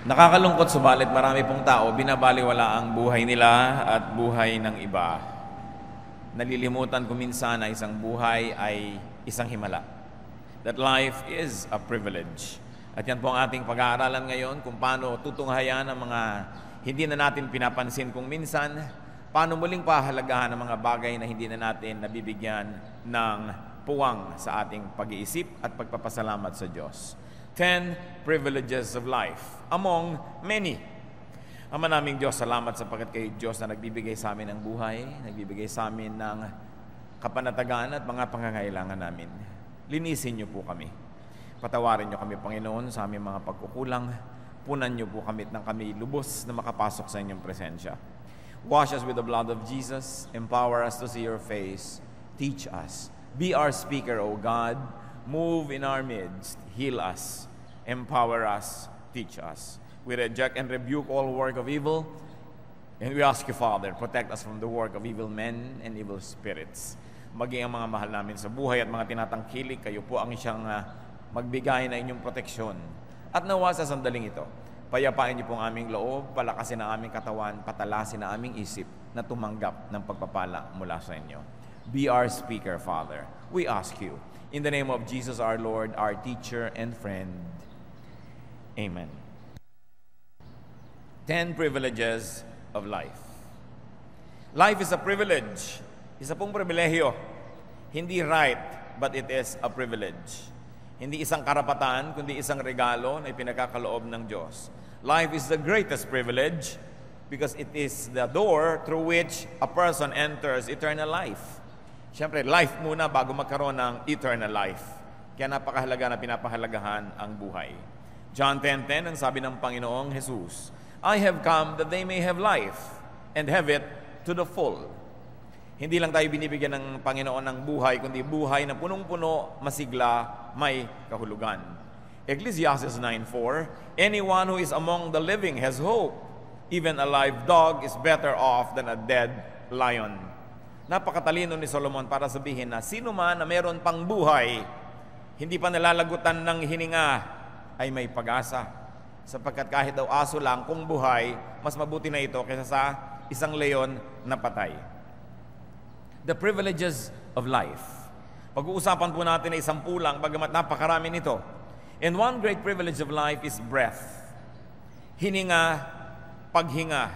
Nakakalungkot subalit marami pong tao binabaliwala ang buhay nila at buhay ng iba. Nalilimutan ko minsan na isang buhay ay isang himala. That life is a privilege. At yan po ang ating pag-aaralan ngayon kung paano tutunghayan ang mga hindi na natin pinapansin kung minsan, paano muling pahalagahan ang mga bagay na hindi na natin nabibigyan ng puwang sa ating pag-iisip at pagpapasalamat sa Diyos. 10 privileges of life among many. Ama naming Diyos, salamat sapagkat kayo Diyos na nagbibigay sa amin ng buhay, nagbibigay sa amin ng kapanatagan at mga pangangailangan namin. Linisin niyo po kami. Patawarin niyo kami, Panginoon, sa aming mga pagkukulang. Punan niyo po kami nang kami lubos na makapasok sa inyong presensya. Wash us with the blood of Jesus. Empower us to see your face. Teach us. Be our speaker, O God. Move in our midst. Heal us. Empower us, teach us. We reject and rebuke all work of evil, and we ask you, Father, protect us from the work of evil men and evil spirits. Maging ang mga mahal namin sa buhay at mga tinatangkilik, kayo po ang siyang magbigay na inyong proteksyon. At nawa sa sandaling ito, payapain niyo po ang aming loob, palakasin ang aming katawan, patalasin ang aming isip na tumanggap ng pagpapala mula sa inyo. Be our speaker, Father. We ask you, in the name of Jesus our Lord, our teacher and friend. Amen. 10 privileges of life. Life is a privilege. Isa pong pribilehyo. Hindi right, but it is a privilege. Hindi isang karapatan, kundi isang regalo na ipinagkakaloob ng Diyos. Life is the greatest privilege because it is the door through which a person enters eternal life. Siyempre, life muna bago magkaroon ng eternal life. Kaya napakahalaga na pinapahalagahan ang buhay. John 10:10, ang sabi ng Panginoong Jesus, I have come that they may have life and have it to the full. Hindi lang tayo binibigyan ng Panginoon ng buhay, kundi buhay na punong-puno, masigla, may kahulugan. Ecclesiastes 9:4, anyone who is among the living has hope. Even a live dog is better off than a dead lion. Napakatalino ni Solomon para sabihin na sino man na meron pang buhay, hindi pa nalalagutan ng hininga, ay may pag-asa. Sapagkat kahit daw aso lang, kung buhay, mas mabuti na ito kaysa sa isang leon na patay. The privileges of life. Pag-uusapan po natin ay 10 lang, bagamat napakarami nito. And one great privilege of life is breath. Hininga, paghinga.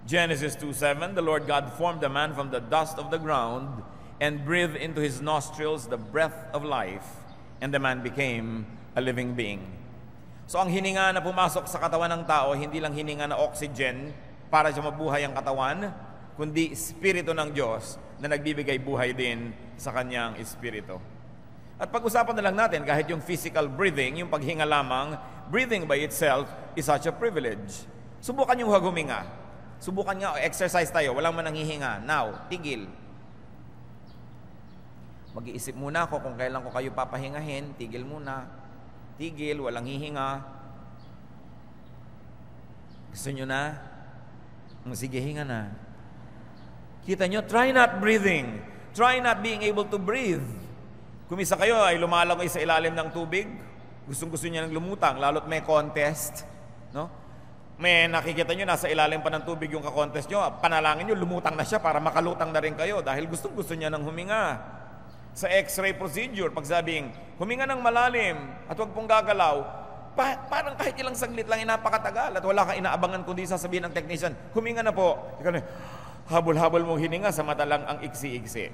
Genesis 2:7, the Lord God formed the man from the dust of the ground and breathed into his nostrils the breath of life, and the man became a living being. So ang hininga na pumasok sa katawan ng tao, hindi lang hininga na oxygen para siya mabuhay ang katawan, kundi Espiritu ng Diyos na nagbibigay buhay din sa kanyang Espiritu. At pag-usapan na lang natin, kahit yung physical breathing, yung paghinga lamang, breathing by itself is such a privilege. Subukan yung huwag huminga. Subukan nga, exercise tayo, walang man nanghihinga. Now, tigil. Mag-iisip muna ako kung kailan ko kayo papahingahin, tigil muna. Tigil, walang hihinga. Gusto nyo na? Sige, hinga na. Kita nyo, try not breathing. Try not being able to breathe. Kung isa kayo ay lumalangoy sa ilalim ng tubig, gustong-gusto niya ng lumutang, lalo't may contest. No? May nakikita nyo, nasa ilalim pa ng tubig yung kakontest nyo, panalangin nyo, lumutang na siya para makalutang na rin kayo dahil gustong-gusto niya ng huminga. Sa x-ray procedure, pag sabing, huminga ng malalim at huwag pong gagalaw, parang kahit ilang saglit lang napakatagal at wala kang inaabangan kundi sasabihin ng technician, huminga na po. Habol-habol mong hininga sa mata lang ang iksi-iksi.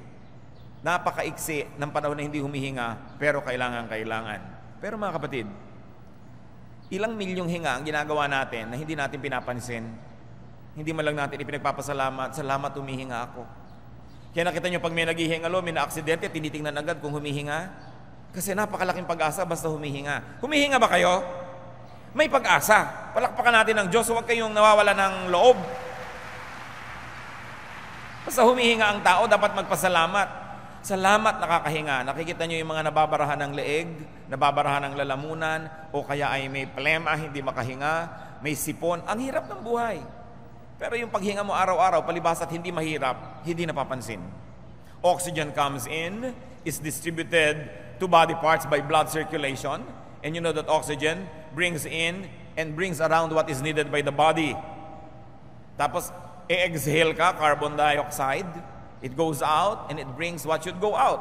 Napaka-iksi ng panahon na hindi humihinga, pero kailangan. Pero mga kapatid, ilang milyong hinga ang ginagawa natin na hindi natin pinapansin. Hindi man lang natin ipinagpapasalamat, salamat humihinga ako. Kaya nakita nyo, pag may naghihingalo, may na-aksidente, tinitingnan agad kung humihinga. Kasi napakalaking pag-asa basta humihinga. Humihinga ba kayo? May pag-asa. Palakpakan natin ng Diyos, huwag kayong nawawala ng loob. Basta humihinga ang tao, dapat magpasalamat. Salamat nakakahinga. Nakikita nyo yung mga nababarahan ng leeg, nababarahan ng lalamunan, o kaya ay may plema, hindi makahinga, may sipon. Ang hirap ng buhay. Pero yung paghinga mo araw-araw, palibas at hindi mahirap, hindi napapansin. Oxygen comes in, is distributed to body parts by blood circulation, and you know that oxygen brings in and brings around what is needed by the body. Tapos, exhale ka, carbon dioxide, it goes out and it brings what should go out.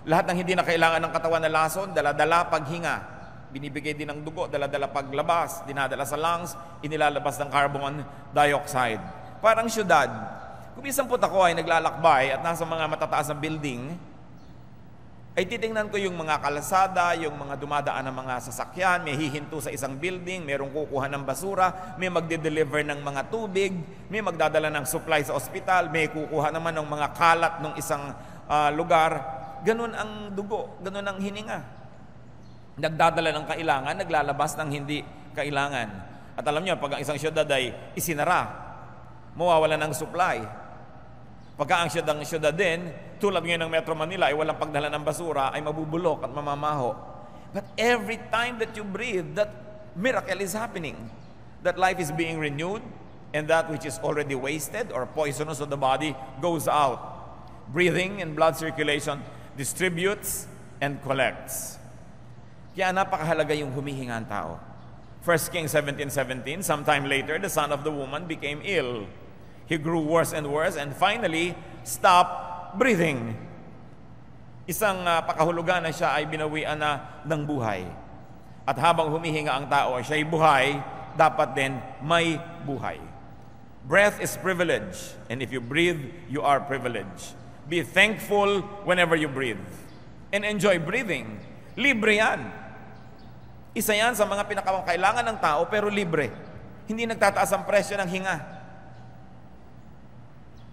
Lahat ng hindi na kailangan ng katawan na lason, dala-dala paghinga. Binibigay din ng dugo, dala-dala paglabas, dinadala sa lungs, inilalabas ng carbon dioxide. Parang syudad. Kung isang puta ko ay naglalakbay at nasa mga matataas na building, ay titingnan ko yung mga kalsada, yung mga dumadaan ng mga sasakyan, may hihinto sa isang building, mayroong kukuha ng basura, may magde-deliver ng mga tubig, may magdadala ng supply sa ospital, may kukuha naman ng mga kalat ng isang lugar. Ganun ang dugo, ganun ang hininga. Nagdadala ng kailangan, naglalabas ng hindi kailangan. At alam niyo, pag ang isang syudad ay isinara, mawawala ng supply. Pagka ang syudad din, tulad ngayon ng Metro Manila, ay walang pagdala ng basura, ay mabubulok at mamamaho. But every time that you breathe, that miracle is happening. That life is being renewed, and that which is already wasted or poisonous of the body goes out. Breathing and blood circulation distributes and collects. Kaya napakahalaga yung humihinga ang tao. 1 Kings 17:17, sometime later, the son of the woman became ill. He grew worse and worse and finally stopped breathing. Isang pakahulugan na siya ay binawian na ng buhay. At habang humihinga ang tao, siya ay buhay, dapat din may buhay. Breath is privilege, and if you breathe, you are privileged. Be thankful whenever you breathe. And enjoy breathing. Libre yan. Isa yan sa mga pinakakailangan ng tao, pero libre. Hindi nagtataas ang presyo ng hinga.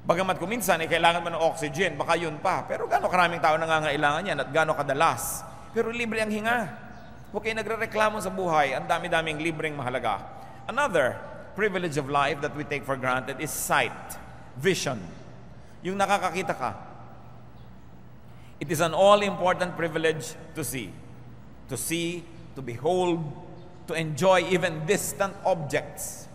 Bagamat kung minsan, kailangan mo ng oxygen, baka yun pa. Pero gano'ng karaming tao nangangailangan yan at gano'ng kadalas. Pero libre ang hinga. Huwag kayo nagre-reklamo sa buhay. Ang dami-daming libreng mahalaga. Another privilege of life that we take for granted is sight, vision. Yung nakakakita ka. It is an all-important privilege to see. To see, to behold, to enjoy even distant objects.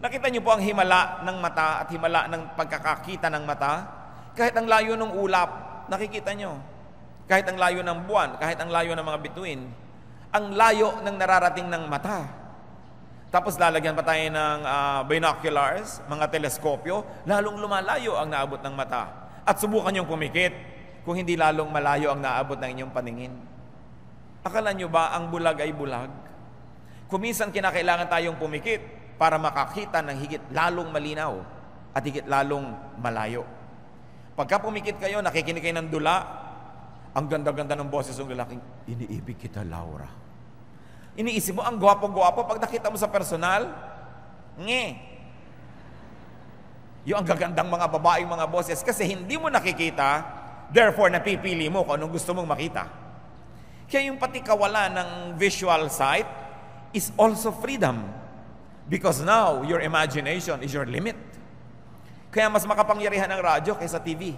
Nakita niyo po ang himala ng mata at himala ng pagkakakita ng mata? Kahit ang layo ng ulap, nakikita niyo. Kahit ang layo ng buwan, kahit ang layo ng mga bituin, ang layo ng nararating ng mata. Tapos lalagyan pa tayo ng binoculars, mga teleskopyo, lalong lumalayo ang naabot ng mata. At subukan niyong pumikit kung hindi lalong malayo ang naabot ng inyong paningin. Akala niyo ba ang bulag ay bulag? Kung minsan kinakailangan tayong pumikit para makakita ng higit lalong malinaw at higit lalong malayo. Pagka pumikit kayo, nakikinig kayo ng dula, ang ganda-ganda ng boses ng lalaking, iniibig kita, Laura. Iniisip mo, ang gwapo-gwapo, pag nakita mo sa personal, yung ang gagandang mga babaeng mga boses, kasi hindi mo nakikita, therefore napipili mo kung anong gusto mong makita. Kaya yung pati kawalan ng visual sight is also freedom. Because now, your imagination is your limit. Kaya mas makapangyarihan ang radyo kaysa TV.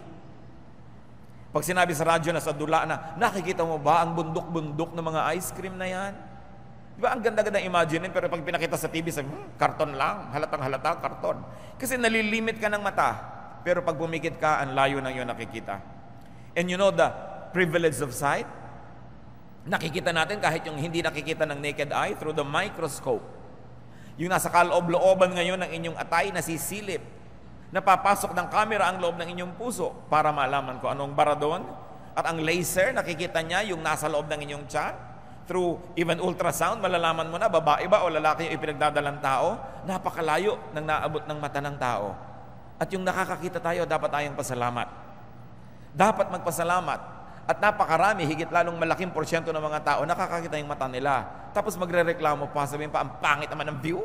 Pag sinabi sa radyo na sa dula na, nakikita mo ba ang bundok-bundok ng mga ice cream na yan? Di ba, ang ganda-ganda imagine, pero pag pinakita sa TV, sabi, karton lang, halatang-halata, karton. Kasi nalilimit ka ng mata. Pero pag bumikit ka, ang layo ng iyong nakikita. And you know the privilege of sight? Nakikita natin kahit yung hindi nakikita ng naked eye through the microscope. Yung nasa kaloob-looban ngayon ng inyong atay, nasisilip. Napapasok ng camera ang loob ng inyong puso para malaman ko anong bara doon. At ang laser, nakikita niya yung nasa loob ng inyong tiyan. Through even ultrasound, malalaman mo na babae ba o lalaki yung ipinagdadalang tao. Napakalayo ng naabot ng mata ng tao. At yung nakakakita tayo, dapat tayong pasalamat. Dapat magpasalamat. At napakarami, higit lalong malaking porsyento ng mga tao, nakakakita yung mata nila. Tapos magre-reklamo pa, sabihin pa, ang pangit naman ng view.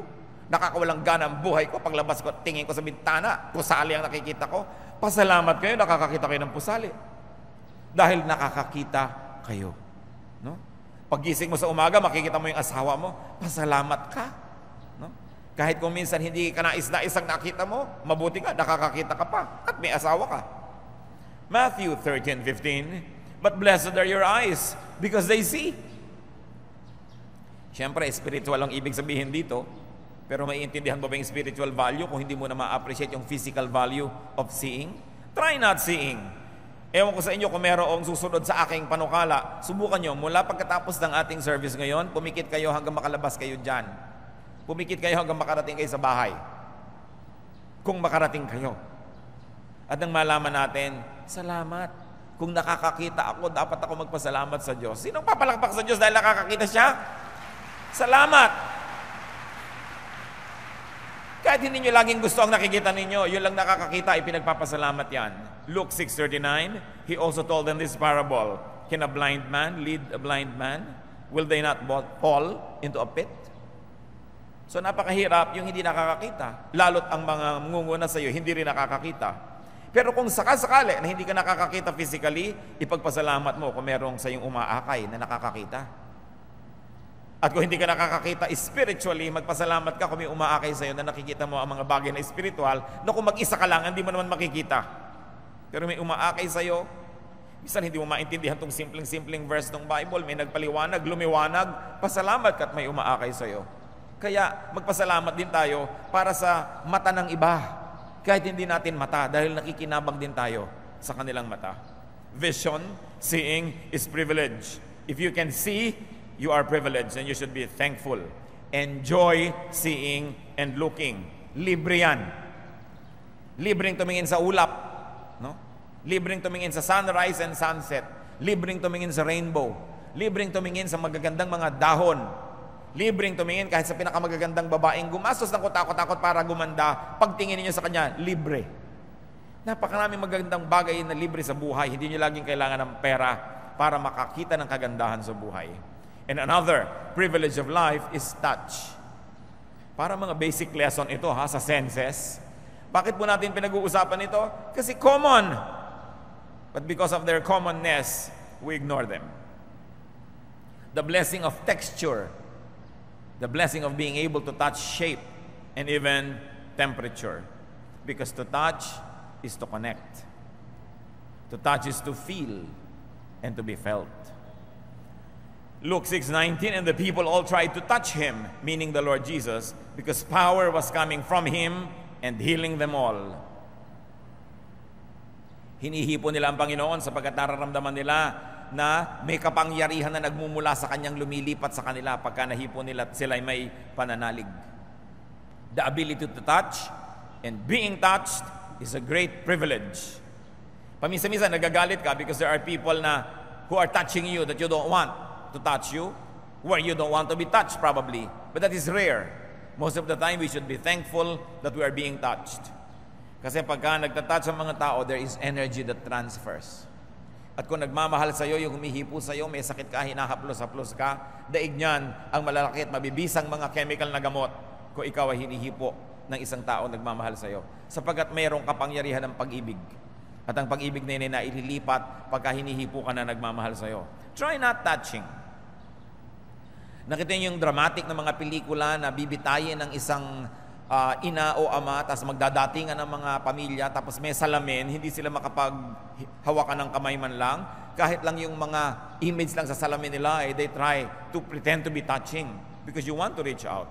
Nakakawalang gana ang buhay ko. Paglabas ko, tingin ko sa bintana, pusali ang nakikita ko. Pasalamat kayo, nakakakita kayo ng pusali. Dahil nakakakita kayo. No? Paggising mo sa umaga, makikita mo yung asawa mo, pasalamat ka. No? Kahit kung minsan hindi ka nais-naisang nakita mo, mabuti ka, nakakakita ka pa, at may asawa ka. Matthew 13:15, but blessed are your eyes, because they see. Siyempre, spiritual ang ibig sabihin dito, pero maiintindihan mo ba yung spiritual value kung hindi mo na ma-appreciate yung physical value of seeing? Try not seeing. Ewan ko sa inyo kung merong susunod sa aking panukala, subukan nyo, mula pagkatapos ng ating service ngayon, pumikit kayo hanggang makalabas kayo dyan. Pumikit kayo hanggang makarating kayo sa bahay. Kung makarating kayo. At nang malaman natin, salamat. Kung nakakakita ako, dapat ako magpasalamat sa Diyos. Sinong papalakpak sa Diyos dahil nakakakita siya? Salamat! Kahit hindi nyo laging gusto ang nakikita ninyo, yun lang nakakakita, ipinagpapasalamat yan. Luke 6:39, He also told them this parable. Can a blind man lead a blind man? Will they not both fall into a pit? So napakahirap yung hindi nakakakita. Lalo't ang mga munguna sa iyo, hindi rin nakakakita. Pero kung sakasakali na hindi ka nakakakita physically, ipagpasalamat mo kung merong sa iyong umaakay na nakakakita. At kung hindi ka nakakakita spiritually, magpasalamat ka kung may umaakay sa iyo na nakikita mo ang mga bagay na spiritual, na kung mag-isa ka lang, hindi mo naman makikita. Pero may umaakay sa iyo, minsan hindi mo maintindihan itong simpleng verse ng Bible, may nagpaliwanag, lumiwanag, pasalamat ka at may umaakay sa iyo. Kaya magpasalamat din tayo para sa mata ng iba. Kahit hindi natin mata, dahil nakikinabang din tayo sa kanilang mata. Vision, seeing, is privilege. If you can see, you are privileged and you should be thankful. Enjoy seeing and looking. Libre yan. Libreng tumingin sa ulap. No? Libreng tumingin sa sunrise and sunset. Libreng tumingin sa rainbow. Libreng tumingin sa magagandang mga dahon. Libreng tumingin kahit sa pinakamagagandang babaeng gumastos ng kutakot-takot para gumanda, pagtingin niyo sa kanya, libre. Napakaraming magagandang bagay na libre sa buhay. Hindi niyo laging kailangan ng pera para makakita ng kagandahan sa buhay. And another privilege of life is touch. Para mga basic lesson ito sa senses. Bakit po natin pinag-uusapan ito? Kasi common. But because of their commonness, we ignore them. The blessing of texture. The blessing of being able to touch shape and even temperature. Because to touch is to connect. To touch is to feel and to be felt. Luke 6:19, and the people all tried to touch him, meaning the Lord Jesus, because power was coming from him and healing them all. Hinihipo nila ang Panginoon sapagkat nararamdaman nila na may kapangyarihan na nagmumula sa kanyang lumilipat sa kanila pagka nahipo nila at sila ay may pananalig. The ability to touch and being touched is a great privilege. Paminsan-minsan nagagalit ka because there are people who are touching you that you don't want to touch you, where you don't want to be touched probably. But that is rare. Most of the time, we should be thankful that we are being touched. Kasi pagka nagtatouch ang mga tao, there is energy that transfers. At kung nagmamahal sa iyo, yung humihipo sa iyo, may sakit ka, hinahaplos-haplos ka, daig niyan ang malalaki at mabibisang mga chemical na gamot kung ikaw ay hinihipo ng isang tao nagmamahal sa iyo. Sapagkat mayroong kapangyarihan ng pag-ibig. At ang pag-ibig na yun ay naililipat pagka hinihipo ka na nagmamahal sa iyo. Try not touching. Nakita niyo yung dramatic na mga pelikula na bibitayin ng isang ina o ama, tapos magdadatingan ng mga pamilya, tapos may salamin, hindi sila makapaghawakan ng kamay man lang. Kahit lang yung mga image lang sa salamin nila, they try to pretend to be touching because you want to reach out.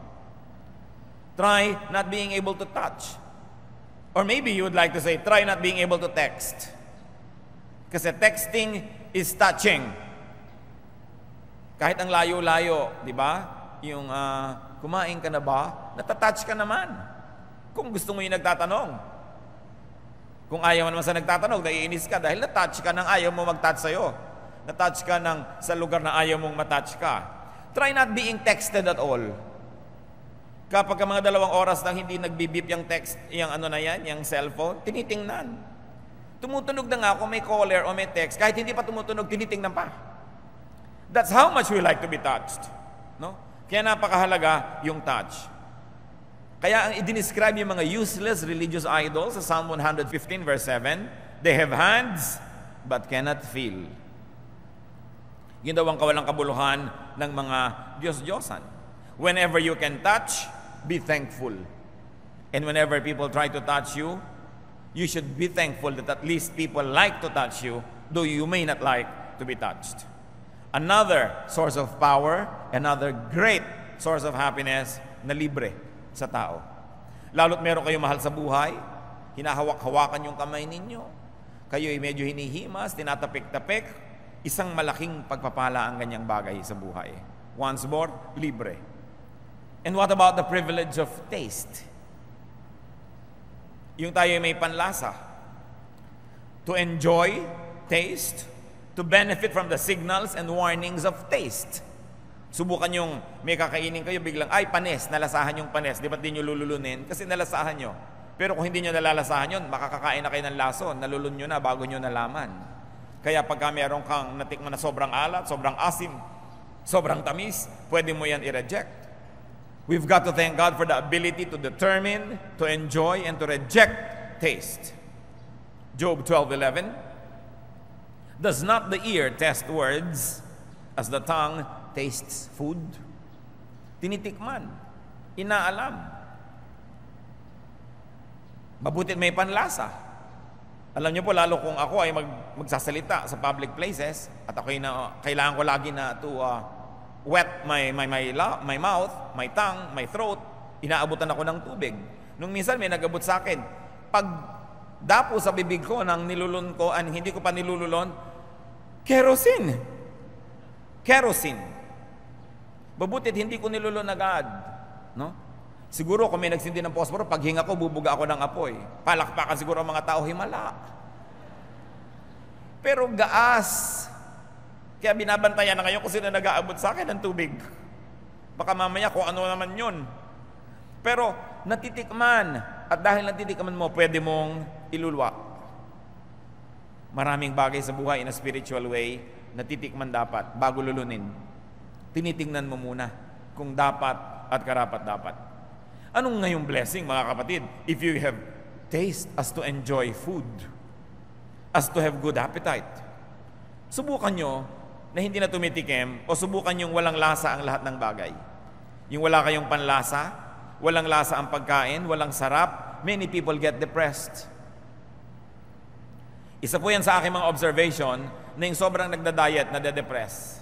Try not being able to touch. Or maybe you would like to say, try not being able to text. Kasi texting is touching. Kahit ang layo-layo, di ba? Yung kumain ka na ba? Natatouch ka naman. Kung gusto mo yung nagtatanong. Kung ayaw mo naman sa nagtatanong, naiinis ka dahil natouch ka ng ayaw mo mag-touch sa'yo. Natouch ka sa lugar na ayaw mong matouch ka. Try not being texted at all. Kapag mga 2 oras nang hindi nagbibip yung text, yung yung cellphone, tinitingnan. Tumutunog na nga kung may caller o may text, kahit hindi pa tumutunog, tinitingnan pa. That's how much we like to be touched. No? Kaya napakahalaga yung touch. Kaya ang i-describe yung mga useless religious idols sa Psalm 115 verse 7, they have hands but cannot feel. Yun daw ang kawalang kabuluhan ng mga Diyos-Diyosan. Whenever you can touch, be thankful. And whenever people try to touch you, you should be thankful that at least people like to touch you, though you may not like to be touched. Another source of power, another great source of happiness na libre sa tao. Lalo't meron kayo mahal sa buhay, hinahawak-hawakan yung kamay ninyo, kayo ay medyo hinihimas, tinatapik-tapik, isang malaking pagpapala ang ganyang bagay sa buhay. Once more, libre. And what about the privilege of taste? Yung tayo may panlasa. To enjoy taste, to benefit from the signals and warnings of taste. Subukan yung may kakainin kayo, biglang, ay, panis, nalasahan yung panis. Di ba't di nyo lululunin? Kasi nalasahan nyo. Pero kung hindi nyo nalalasahan yun, makakakain na kayo ng lason, nalulun nyo na bago nyo nalaman. Kaya pagka meron kang natikman na sobrang alat, sobrang asim, sobrang tamis, pwede mo yan i-reject. We've got to thank God for the ability to determine, to enjoy, and to reject taste. Job 12:11. Does not the ear test words as the tongue tastes food? Tinitikman, inaalam. Mabutit may panlasa. Alam niyo po, lalo kung ako ay magsasalita sa public places at ako'y kailangan ko lagi na to wet my mouth, my tongue, my throat, inaabutan ako ng tubig. Nung minsan may nagabot sa akin, pag dapo sa bibig ko ng nilulun ko, hindi ko pa nilululon, kerosene. Kerosene. Mabutit hindi ko nilulun agad. No? Siguro kung may nagsindi ng posporo, pag hinga ko, bubuga ako ng apoy. Palakpakan siguro ang mga tao, himala. Pero gaas. Kaya binabantayan na ngayon kung sino nag-aabot sa akin ng tubig. Baka mamaya kung ano naman yun. Pero natitikman. At dahil natitikman mo, pwede mong ilulwa. Maraming bagay sa buhay in a spiritual way, natitikman dapat bago lulunin. Tinitingnan mo muna kung dapat at karapat-dapat. Anong ngayong blessing, mga kapatid? If you have taste as to enjoy food, as to have good appetite, subukan nyo na hindi na tumitikim o subukan yung walang lasa ang lahat ng bagay. Yung wala kayong panlasa, walang lasa ang pagkain, walang sarap, many people get depressed. Isa po yan sa aking mga observation na yung sobrang nagda-diet na de-depress.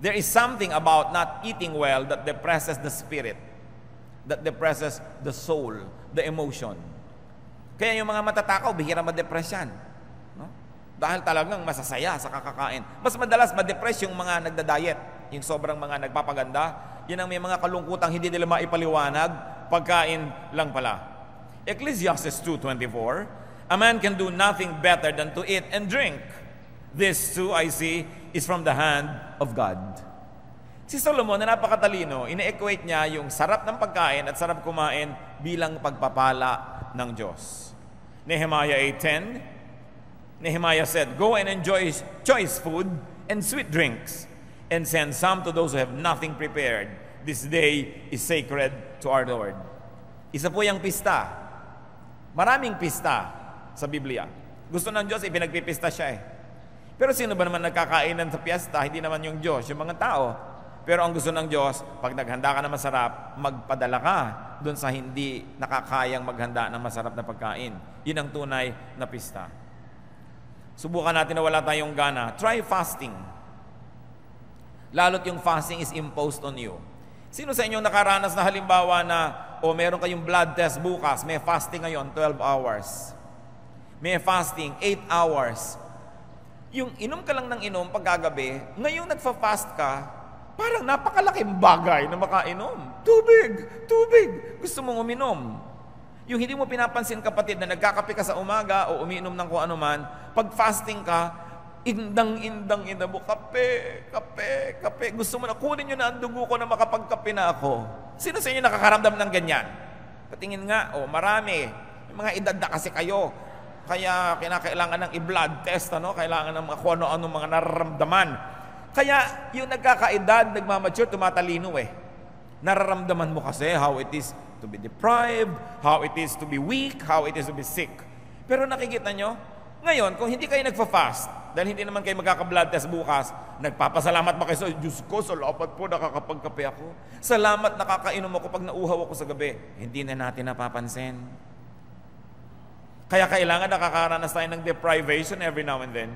There is something about not eating well that depresses the spirit, that depresses the soul, the emotion. Kaya yung mga matatakaw, bihira ma-depress yan. No? Dahil talagang masasaya sa kakakain. Mas madalas ma-depress yung mga nagda-diet, yung sobrang mga nagpapaganda, yun ang may mga kalungkutang hindi nila maipaliwanag, pagkain lang pala. Ecclesiastes 2:24, a man can do nothing better than to eat and drink. This too, I see, is from the hand of God. Si Solomon na napakatalino, ine-equate niya yung sarap ng pagkain at sarap kumain bilang pagpapala ng Diyos. Nehemiah 8:10, Nehemiah said, "Go and enjoy choice food and sweet drinks, and send some to those who have nothing prepared. This day is sacred to our Lord." Isa po yung pista. Maraming pista sa Biblia. Gusto ng Diyos, ipinagpipista siya eh. Pero sino ba naman nagkakainan sa piyesta? Hindi naman yung Diyos, yung mga tao. Pero ang gusto ng Diyos, pag naghanda ka ng masarap, magpadala ka doon sa hindi nakakayang maghanda ng masarap na pagkain. Yun ang tunay na pista. Subukan natin na wala tayong gana. Try fasting. Lalo't yung fasting is imposed on you. Sino sa inyong nakaranas na halimbawa na meron kayong blood test bukas, may fasting ngayon, 12 hours. May fasting, 8 hours. Yung inom ka lang ng inom pagkagabi, ngayong nagfa-fast ka, parang napakalaking bagay na makainom. Tubig! Tubig! Gusto mong uminom. Yung hindi mo pinapansin, kapatid, na nagkakape ka sa umaga o umiinom ng kung ano man, pag fasting ka, indang mo, kape. Gusto mo na, kunin nyo na ang dugo ko na makapagkape na ako. Sino sa inyo nakakaramdam ng ganyan? Patingin nga, marami. Yung mga edad na kasi kayo. Kaya kinakailangan ng i-blood test, kailangan ng kung ano-ano mga nararamdaman. Kaya yung nagkakaedad, nagmamature, tumatalino eh. Nararamdaman mo kasi how it is to be deprived, how it is to be weak, how it is to be sick. Pero nakikita nyo, ngayon, kung hindi kayo nagfa-fast, dahil hindi naman kayo magkaka-blood test bukas, nagpapasalamat ba kayo sa Diyos ko, salamat po, nakakapagkape ako. Salamat, nakakainom ako pag nauuhaw ako sa gabi. Hindi na natin napapansin. Kaya kailangan nakakaranas tayo ng deprivation every now and then.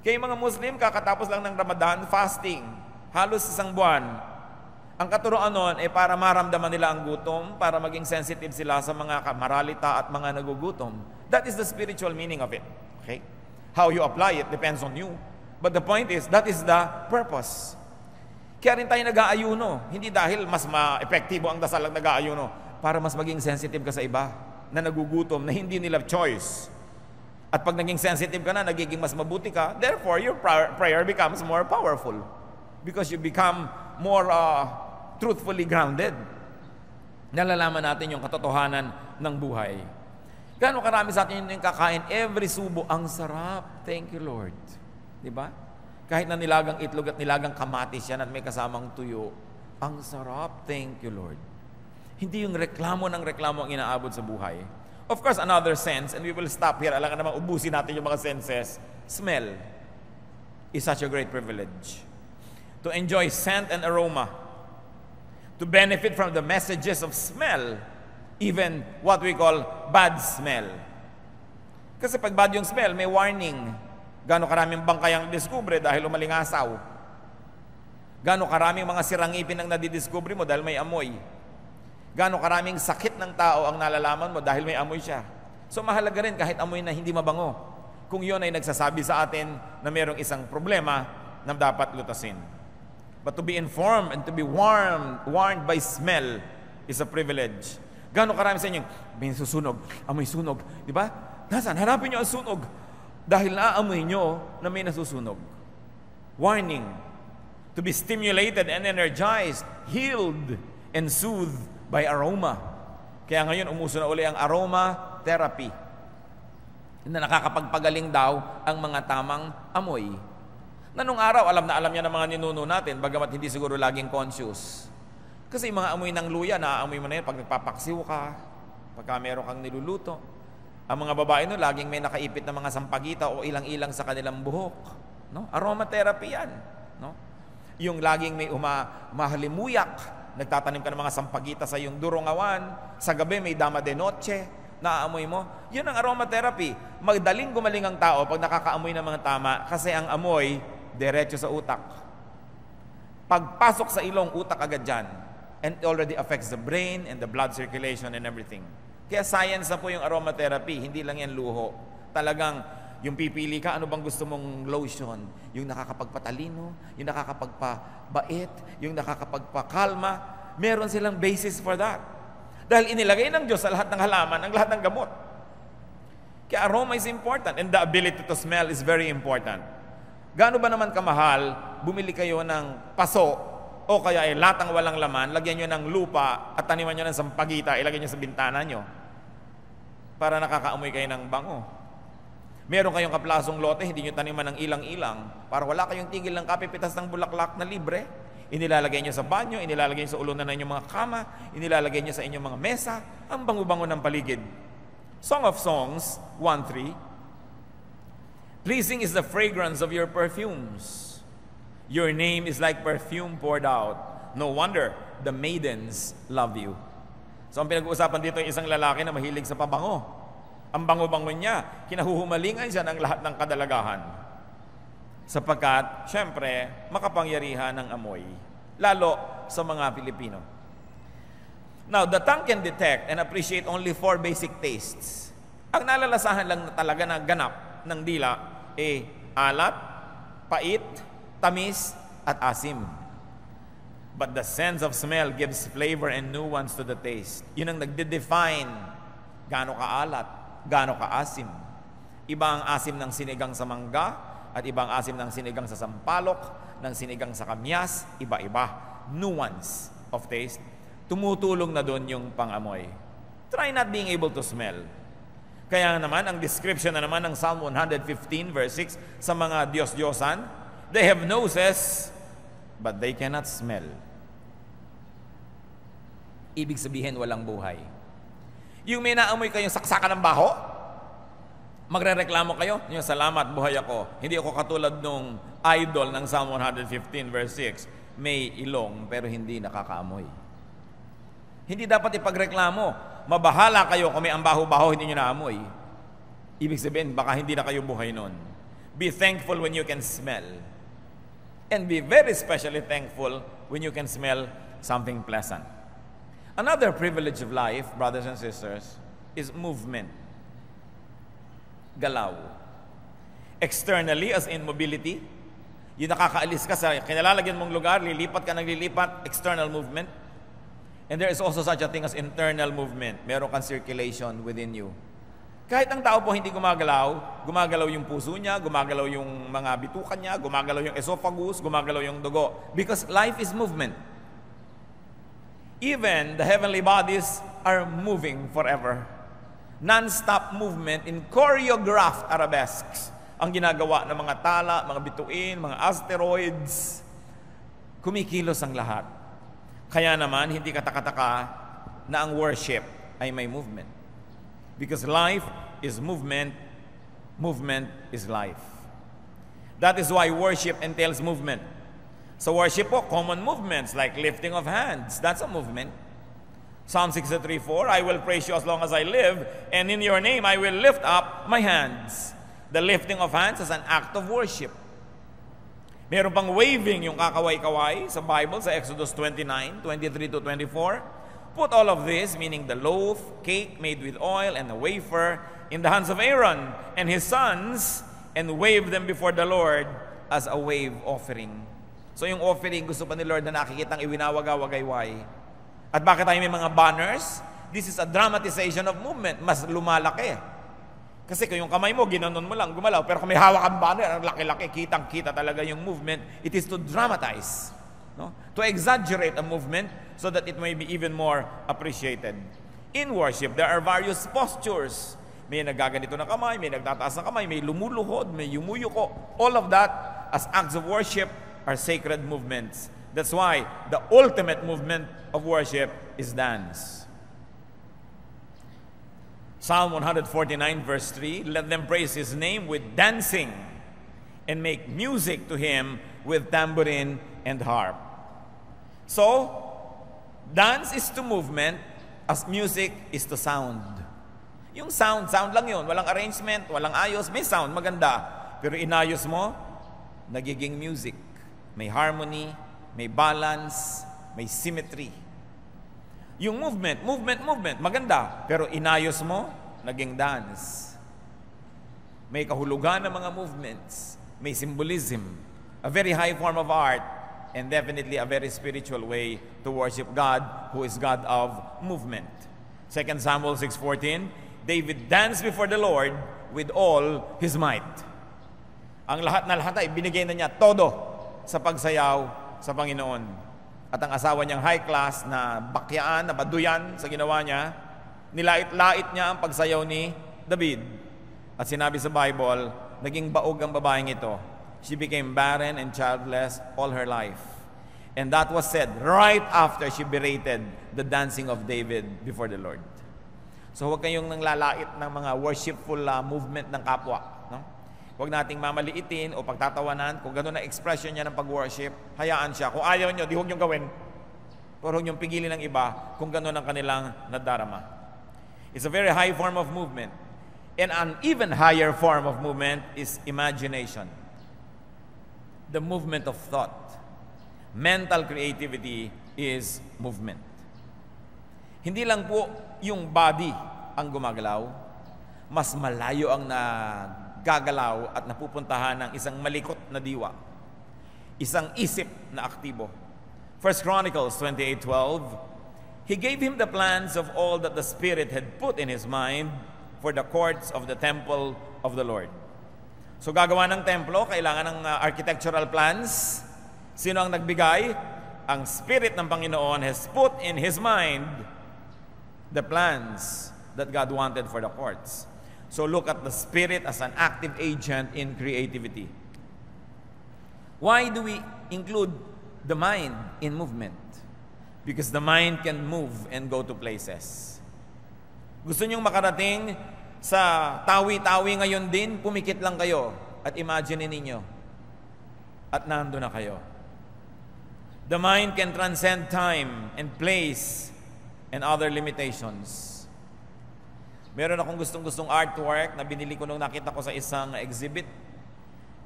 Kaya yung mga Muslim, kakatapos lang ng Ramadan, fasting. Halos isang buwan. Ang katuroan nun ay para maramdaman nila ang gutom, para maging sensitive sila sa mga maralita at mga nagugutom. That is the spiritual meaning of it. Okay? How you apply it depends on you. But the point is, that is the purpose. Kaya rin tayo nag-aayuno. Hindi dahil mas ma-epektibo ang dasal ang nag-aayuno, para mas maging sensitive ka sa iba na nagugutom, na hindi nila choice. At pag naging sensitive ka na, nagiging mas mabuti ka, therefore, your prayer becomes more powerful. Because you become more truthfully grounded. Nalalaman natin yung katotohanan ng buhay. Gano'ng karami sa atin yung kakain, every subo, ang sarap. Thank you, Lord. Diba? Kahit na nilagang itlog at nilagang kamatis yan at may kasamang tuyo, ang sarap. Thank you, Lord. Hindi yung reklamo ng reklamo ang inaabot sa buhay. Of course, another sense, and we will stop here. Alam ka naman, ubusin natin yung mga senses. Smell is such a great privilege. To enjoy scent and aroma. To benefit from the messages of smell. Even what we call bad smell. Kasi pag bad yung smell, may warning. Gano'ng karaming bangkay ang diskubre dahil umalingasaw. Gano'ng karaming mga sirangipin ang nadidiskubre mo dahil may amoy. Gano'ng karaming sakit ng tao ang nalalaman mo dahil may amoy siya. So mahalaga rin kahit amoy na hindi mabango, kung yun ay nagsasabi sa atin na mayroong isang problema na dapat lutasin. But to be informed and to be warned by smell is a privilege. Gano'ng karami sa inyo, may susunog, amoy sunog, di ba? Nasaan? Hanapin nyo ang sunog. Dahil naaamoy nyo na may nasusunog. Warning. To be stimulated and energized, healed and soothed by aroma. Kaya ngayon umuso na uli ang aroma therapy. Na nakakapagpagaling daw ang mga tamang amoy. Na nung araw, alam na alam niya ng mga ninuno natin, bagamat hindi siguro laging conscious. Kasi yung mga amoy ng luya, naaamoy mo na yun pag nagpapaksiw ka, pagka meron kang niluluto. Ang mga babae no, laging may nakaipit na mga sampagita o ilang-ilang sa kanilang buhok. No? Aromatherapy yan. No? Yung laging may mahalimuyak, nagtatanim ka ng mga sampagita sa iyong durungawan, sa gabi may dama de noche, naaamoy mo. Yun ang aromatherapy. Magdaling gumaling ang tao pag nakakaamoy ng mga tama kasi ang amoy, diretso sa utak. Pagpasok sa ilong, utak agad dyan. And it already affects the brain and the blood circulation and everything. Kaya science na po yung aromatherapy, hindi lang yan luho. Talagang yung pipili ka, ano bang gusto mong lotion? Yung nakakapagpatalino, yung nakakapagpabait, yung nakakapagpakalma. Meron silang basis for that. Dahil inilagay ng Diyos sa lahat ng halaman, ang lahat ng gamot. Kaya aroma is important and the ability to smell is very important. Gaano ba naman kamahal, bumili kayo ng paso o kaya ay latang walang laman, lagyan nyo ng lupa at taniman nyo ng sampagita, ilagay nyo sa bintana nyo para nakakaamoy kayo ng bango. Meron kayong kaplasong lote, hindi nyo taniman ng ilang-ilang para wala kayong tigil ng kapipitas ng bulaklak na libre. Inilalagay nyo sa banyo, inilalagay nyo sa ulunan ng inyong mga kama, inilalagay nyo sa inyong mga mesa, ang bango-bango ng paligid. Song of Songs 1:3. Pleasing is the fragrance of your perfumes. Your name is like perfume poured out. No wonder the maidens love you. So ang pinag-uusapan dito yung isang lalaki na mahilig sa pabango. Ang bango-bango niya, kinahuhumalingan siya ng lahat ng kadalagahan. Sapagkat, syempre, makapangyarihan ng amoy. Lalo sa mga Pilipino. Now, the tongue can detect and appreciate only 4 basic tastes. Ang nalalasahan lang talaga na ganap ng dila alat, pait, tamis, at asim. But the sense of smell gives flavor and nuance to the taste. Yun ang nagde-define gaano kaalat, gaano kaasim. Iba ang asim ng sinigang sa mangga at ibang asim ng sinigang sa sampalok, ng sinigang sa kamyas, iba-iba. Nuance of taste. Tumutulong na doon yung pangamoy. Try not being able to smell. Kaya naman, ang description na naman ng Psalm 115 verse 6 sa mga Diyos-Diyosan, they have noses, but they cannot smell. Ibig sabihin, walang buhay. Yung may naamoy kayong saksakan ng baho, magrereklamo kayo, yung salamat, buhay ako. Hindi ako katulad nung idol ng Psalm 115 verse 6, may ilong pero hindi nakakaamoy. Hindi dapat ipagreklamo. Mabahala kayo kung may ambaho-baho, hindi nyo naamoy. Ibig sabihin, baka hindi na kayo buhay nun. Be thankful when you can smell. And be very specially thankful when you can smell something pleasant. Another privilege of life, brothers and sisters, is movement. Galaw. Externally, as in mobility, Yung nakakaalis ka sa kinalalagyan mong lugar, lilipat ka ng lilipat, external movement. And there is also such a thing as internal movement. Meron kang circulation within you. Kahit ang tao po hindi gumagalaw, gumagalaw yung puso niya, gumagalaw yung mga bitukan niya, gumagalaw yung esophagus, gumagalaw yung dugo. Because life is movement. Even the heavenly bodies are moving forever. Non-stop movement in choreographed arabesques ang ginagawa ng mga tala, mga bituin, mga asteroids. Kumikilos ang lahat. Kaya naman, hindi katakataka na ang worship ay may movement. Because life is movement, movement is life. That is why worship entails movement. So worship po, common movements like lifting of hands. That's a movement. Psalm 63:4, I will praise you as long as I live, and in your name I will lift up my hands. The lifting of hands is an act of worship. Meron pang waving yung kakaway-kaway sa Bible, sa Exodus 29:23-24. Put all of this, meaning the loaf, cake made with oil, and the wafer, in the hands of Aaron and his sons, and wave them before the Lord as a wave offering. So yung offering, gusto pa ni Lord na nakikitang iwinawagaw-wagayway. At bakit tayo may mga banners? This is a dramatization of movement. Mas lumalaki. Kasi kung yung kamay mo, ginanon mo lang, gumalaw. Pero kung may hawak ang banner, ang laki-laki, kitang-kita talaga yung movement. It is to dramatize. No? To exaggerate a movement so that it may be even more appreciated. In worship, there are various postures. May nagaganito na kamay, may nagtataas na kamay, may lumuluhod, may yumuyuko. All of that, as acts of worship, are sacred movements. That's why the ultimate movement of worship is dance. Psalm 149 verse 3, let them praise His name with dancing and make music to Him with tambourine and harp. So, dance is to movement as music is to sound. Yung sound lang yun. Walang arrangement, walang ayos, may sound, maganda. Pero inayos mo, nagiging music. May harmony, may balance, may symmetry. Yung movement, maganda. Pero inayos mo, naging dance. May kahulugan ng mga movements. May symbolism. A very high form of art. And definitely a very spiritual way to worship God, who is God of movement. 2 Samuel 6:14, David danced before the Lord with all his might. Ang lahat na lahat ay binigay na niya todo sa pagsayaw sa Panginoon. At ang asawa niyang high class na bakyaan, na baduyan sa ginawa niya, nilait-lait niya ang pagsayaw ni David. At sinabi sa Bible, naging baog ang babaeng ito. She became barren and childless all her life. And that was said right after she berated the dancing of David before the Lord. So huwag kayong nanglalait ng mga worshipful movement ng kapwa. No? Huwag nating mamaliitin o pagtatawanan. Kung gano'n na expression niya ng pag-worship, hayaan siya. Kung ayaw niyo, di huwag niyong gawin. Pero huwag niyong pigilin ng iba kung gano'n ang kanilang nadarama. It's a very high form of movement. And an even higher form of movement is imagination. The movement of thought. Mental creativity is movement. Hindi lang po yung body ang gumagalaw, mas malayo ang nagagalaw at napupuntahan ng isang malikot na diwa, isang isip na aktibo. 1 Chronicles 28:12, He gave him the plans of all that the Spirit had put in his mind for the courts of the temple of the Lord. So gagawa ng templo, kailangan ng architectural plans. Sino ang nagbigay? Ang Spirit ng Panginoon has put in his mind the plans that God wanted for the courts. So look at the Spirit as an active agent in creativity. Why do we include the mind in movement? Because the mind can move and go to places. Gusto niyong makarating sa tawi-tawi ngayon din, pumikit lang kayo at imagine ninyo. At nando na kayo. The mind can transcend time and place and other limitations. Meron akong gustong-gustong artwork na binili ko nung nakita ko sa isang exhibit.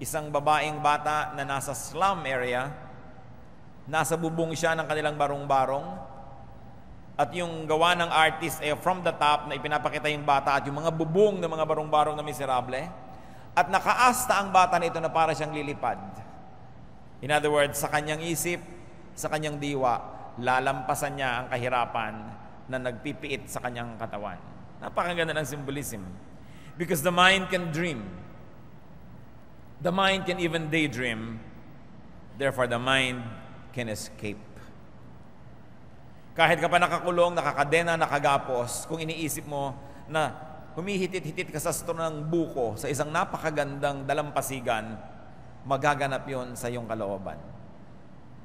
Isang babaeng bata na nasa slum area. Nasa bubong siya ng kanilang barong-barong. At yung gawa ng artist ay from the top na ipinapakita yung bata at yung mga bubong ng mga barong-barong na miserable. At nakaasta ang bata na ito na para siyang lilipad. In other words, sa kanyang isip, sa kanyang diwa, lalampasan niya ang kahirapan na nagpipiit sa kanyang katawan. Napakaganda ng symbolism. Because the mind can dream. The mind can even daydream. Therefore, the mind can escape. Kahit ka pa nakakulong, nakakadena, nakagapos, kung iniisip mo na humihitit-hitit ka sa store ng buko sa isang napakagandang dalampasigan, magaganap yon sa iyong kalooban.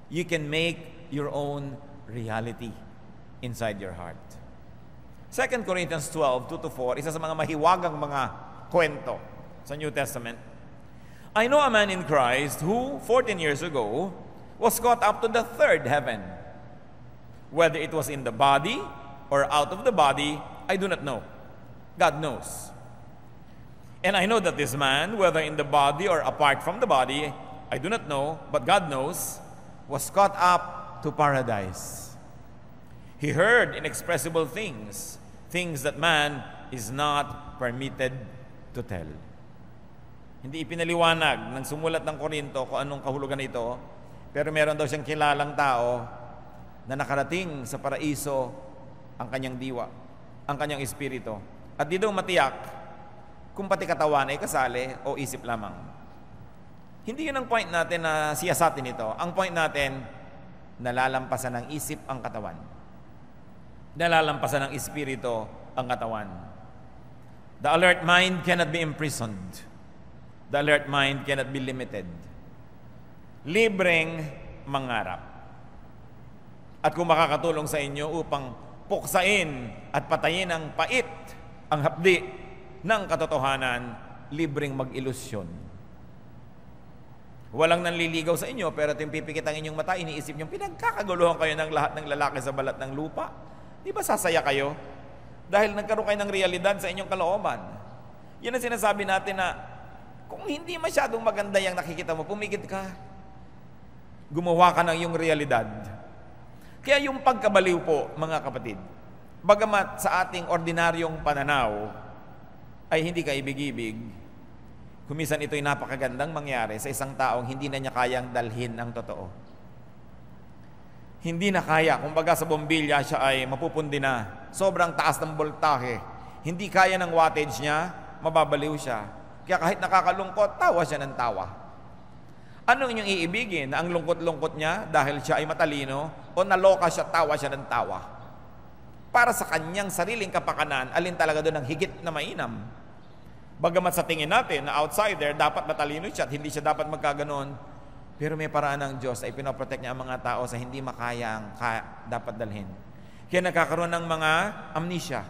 You can make your own reality inside your heart. 2 Corinthians 12, 2-4, isa sa mga mahiwagang mga kwento sa New Testament. I know a man in Christ who, 14 years ago, was caught up to the third heaven. Whether it was in the body or out of the body, I do not know. God knows. And I know that this man, whether in the body or apart from the body, I do not know, but God knows, was caught up to paradise. He heard inexpressible things, things that man is not permitted to tell. Hindi ipinaliwanag ng sumulat ng Korinto kung anong kahulugan ito, pero meron daw siyang kilalang tao na nakarating sa paraiso ang kanyang diwa, ang kanyang espiritu. At di daw matiyak kung pati katawan ay kasali o isip lamang. Hindi yun ang point natin na siyasatin ito. Ang point natin, nalalampasan ng isip ang katawan. Nalalampasan ng espiritu ang katawan. The alert mind cannot be imprisoned. The alert mind cannot be limited. Libreng mangarap. At kung makakatulong sa inyo upang puksain at patayin ang pait, ang hapdi ng katotohanan, libreng mag-ilusyon. Walang nanliligaw sa inyo, pero ito yung pipikit ang inyong mata, iniisip nyo, pinagkakaguluhan kayo ng lahat ng lalaki sa balat ng lupa. Di ba sasaya kayo? Dahil nagkaroon kayo ng realidad sa inyong kalooban. Yan ang sinasabi natin na, kung hindi masyadong maganda yung nakikita mo, pumikit ka. Gumawa ka ng iyong realidad. Kaya yung pagkabaliw po, mga kapatid, bagamat sa ating ordinaryong pananaw ay hindi ka ibig-ibig, kumisan ito'y napakagandang mangyari sa isang taong hindi na niya kayang dalhin ang totoo. Hindi na kaya, kumbaga sa bombilya siya ay mapupundi na, sobrang taas ng voltahe, hindi kaya ng wattage niya, mababaliw siya. Kaya kahit nakakalungkot, tawa siya ng tawa. Ano inyong iibigin? Na ang lungkot-lungkot niya dahil siya ay matalino o naloka siya, tawa siya ng tawa? Para sa kanyang sariling kapakanan, alin talaga doon ang higit na mainam? Bagamat sa tingin natin na outsider, dapat matalino siya at hindi siya dapat magkaganon. Pero may paraan ng Diyos ay pinoprotect niya ang mga tao sa hindi makaya ang dapat dalhin. Kaya nagkakaroon ng mga amnesia.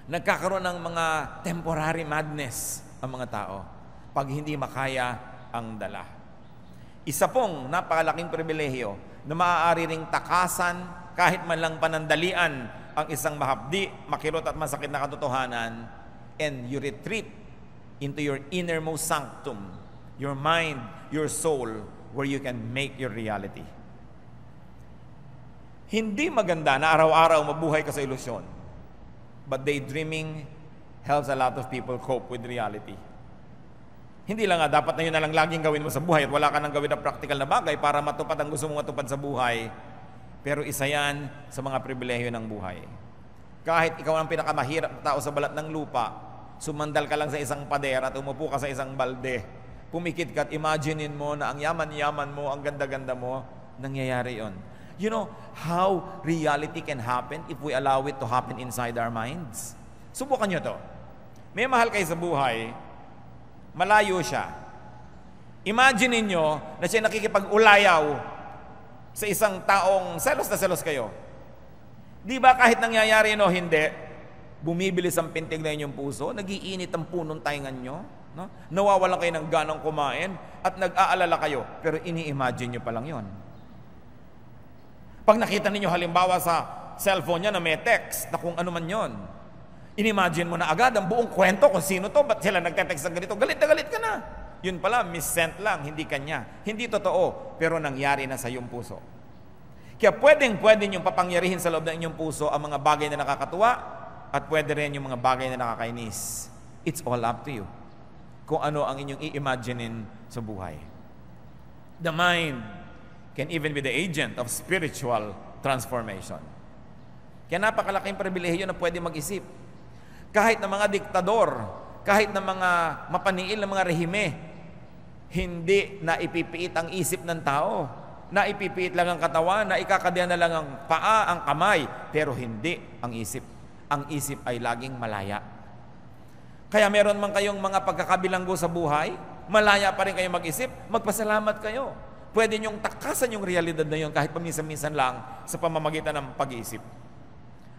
Nagkakaroon ng mga temporary madness ang mga tao pag hindi makaya ang dala. Isa pong napakalaking pribilehiyo na maaari ring takasan kahit man lang panandalian ang isang mahapdi, makirot at masakit na katotohanan, and you retreat into your innermost sanctum, your mind, your soul, where you can make your reality. Hindi maganda na araw-araw mabuhay ka sa ilusyon, but daydreaming helps a lot of people cope with reality. Hindi lang nga, dapat na yun na lang laging gawin mo sa buhay at wala ka nang gawin na practical na bagay para matupad ang gusto mong matupad sa buhay. Pero isa yan sa mga pribilehyo ng buhay. Kahit ikaw ang pinakamahirap na tao sa balat ng lupa, sumandal ka lang sa isang pader at umupo ka sa isang balde, pumikit ka at imaginein mo na ang yaman-yaman mo, ang ganda-ganda mo, nangyayari yon. You know how reality can happen if we allow it to happen inside our minds? Subukan nyo to. May mahal kayo sa buhay, malayo siya. Imagine niyo na siya nakikipag-ulayaw sa isang taong selos na selos kayo. Di ba kahit nangyayari o hindi, bumibilis ang pintig na inyong puso, nagiinit ang punong taingan nyo, no? Nawawalan kayo ng ganang kumain at nag-aalala kayo, pero ini-imagine nyo pa lang yon. Pag nakita ninyo halimbawa sa cellphone niya na may text na kung ano man yon, inimagine mo na agad ang buong kwento kung sino to, ba't sila nagte-text ng ganito, galit na galit ka na. Yun pala, mis-sent lang, hindi kanya. Hindi totoo, pero nangyari na sa iyong puso. Kaya pwede yung papangyarihin sa loob ng inyong puso ang mga bagay na nakakatuwa at pwede rin yung mga bagay na nakakainis. It's all up to you kung ano ang inyong i-imaginein sa buhay. The mind can even be the agent of spiritual transformation. Kaya napakalaking pribilehiyo na pwede mag-isip. Kahit na mga diktador, kahit na mga mapaniil na mga rehime, hindi na ipipiit ang isip ng tao. Na ipipiit lang ang katawan, na ikakadya na lang ang paa, ang kamay, pero hindi ang isip. Ang isip ay laging malaya. Kaya meron man kayong mga pagkakabilanggo sa buhay, malaya pa rin kayo mag-isip, magpasalamat kayo. Pwede niyong takasan yung realidad na yun kahit paminsan-minsan lang sa pamamagitan ng pag-iisip.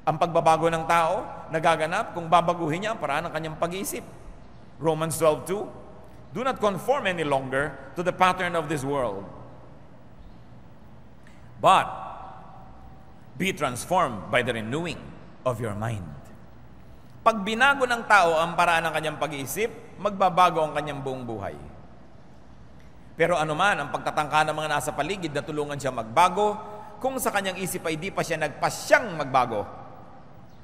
Ang pagbabago ng tao, nagaganap kung babaguhin niya ang paraan ng kanyang pag-iisip. Romans 12:2, do not conform any longer to the pattern of this world, but be transformed by the renewing of your mind. Pag binago ng tao ang paraan ng kanyang pag-iisip, magbabago ang kanyang buong buhay. Pero anuman ang pagtatangka ng mga nasa paligid na tulungan siya magbago, kung sa kanyang isip ay di pa siya nagpasyang magbago,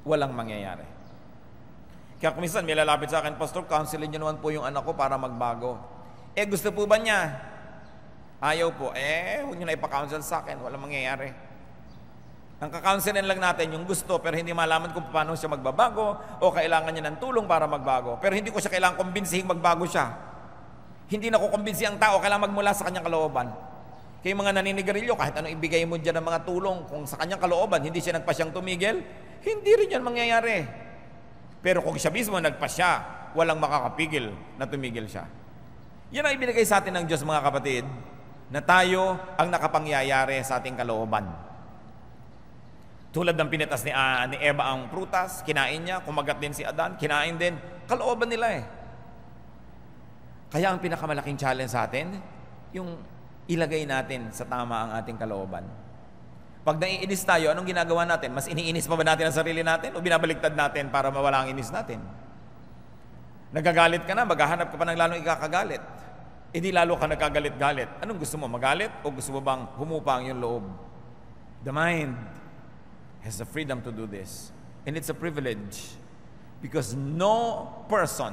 walang mangyayari. Kaya kung minsan may lalapit sa akin, Pastor, counselin niyo naman po yung anak ko para magbago. Gusto po ba niya? Ayaw po. Huwag niyo na ipakounsel sa akin, walang mangyayari. Ang kakaunselin lang natin yung gusto pero hindi malaman kung paano siya magbabago o kailangan niya ng tulong para magbago. Pero hindi ko siya kailangan kumbinsihin magbago siya. Hindi na ko kumbinsi ang tao, kailangan magmula sa kanyang kalooban. Kaya yung mga naninigarilyo, kahit anong ibigay mo dyan ng mga tulong, kung sa kanyang kalooban, hindi siya nagpasyang tumigil, hindi rin yan mangyayari. Pero kung siya mismo nagpasya, walang makakapigil na tumigil siya. Yan ang ibinigay sa atin ng Diyos, mga kapatid, na tayo ang nakapangyayari sa ating kalooban. Tulad ng pinitas ni Eva ang prutas, kinain niya, kumagat din si Adan, kinain din, kalooban nila eh. Kaya ang pinakamalaking challenge sa atin, yung ilagay natin sa tama ang ating kalooban. Pag naiinis tayo, anong ginagawa natin? Mas iniinis pa ba natin ang sarili natin o binabaliktad natin para mawala ang inis natin? Nagagalit ka na, maghahanap ka pa ng lalong ikakagalit. Hindi lalo ka nagkagalit-galit. Anong gusto mo, magalit o gusto mo bang humupang yung loob? The mind has the freedom to do this. And it's a privilege because no person,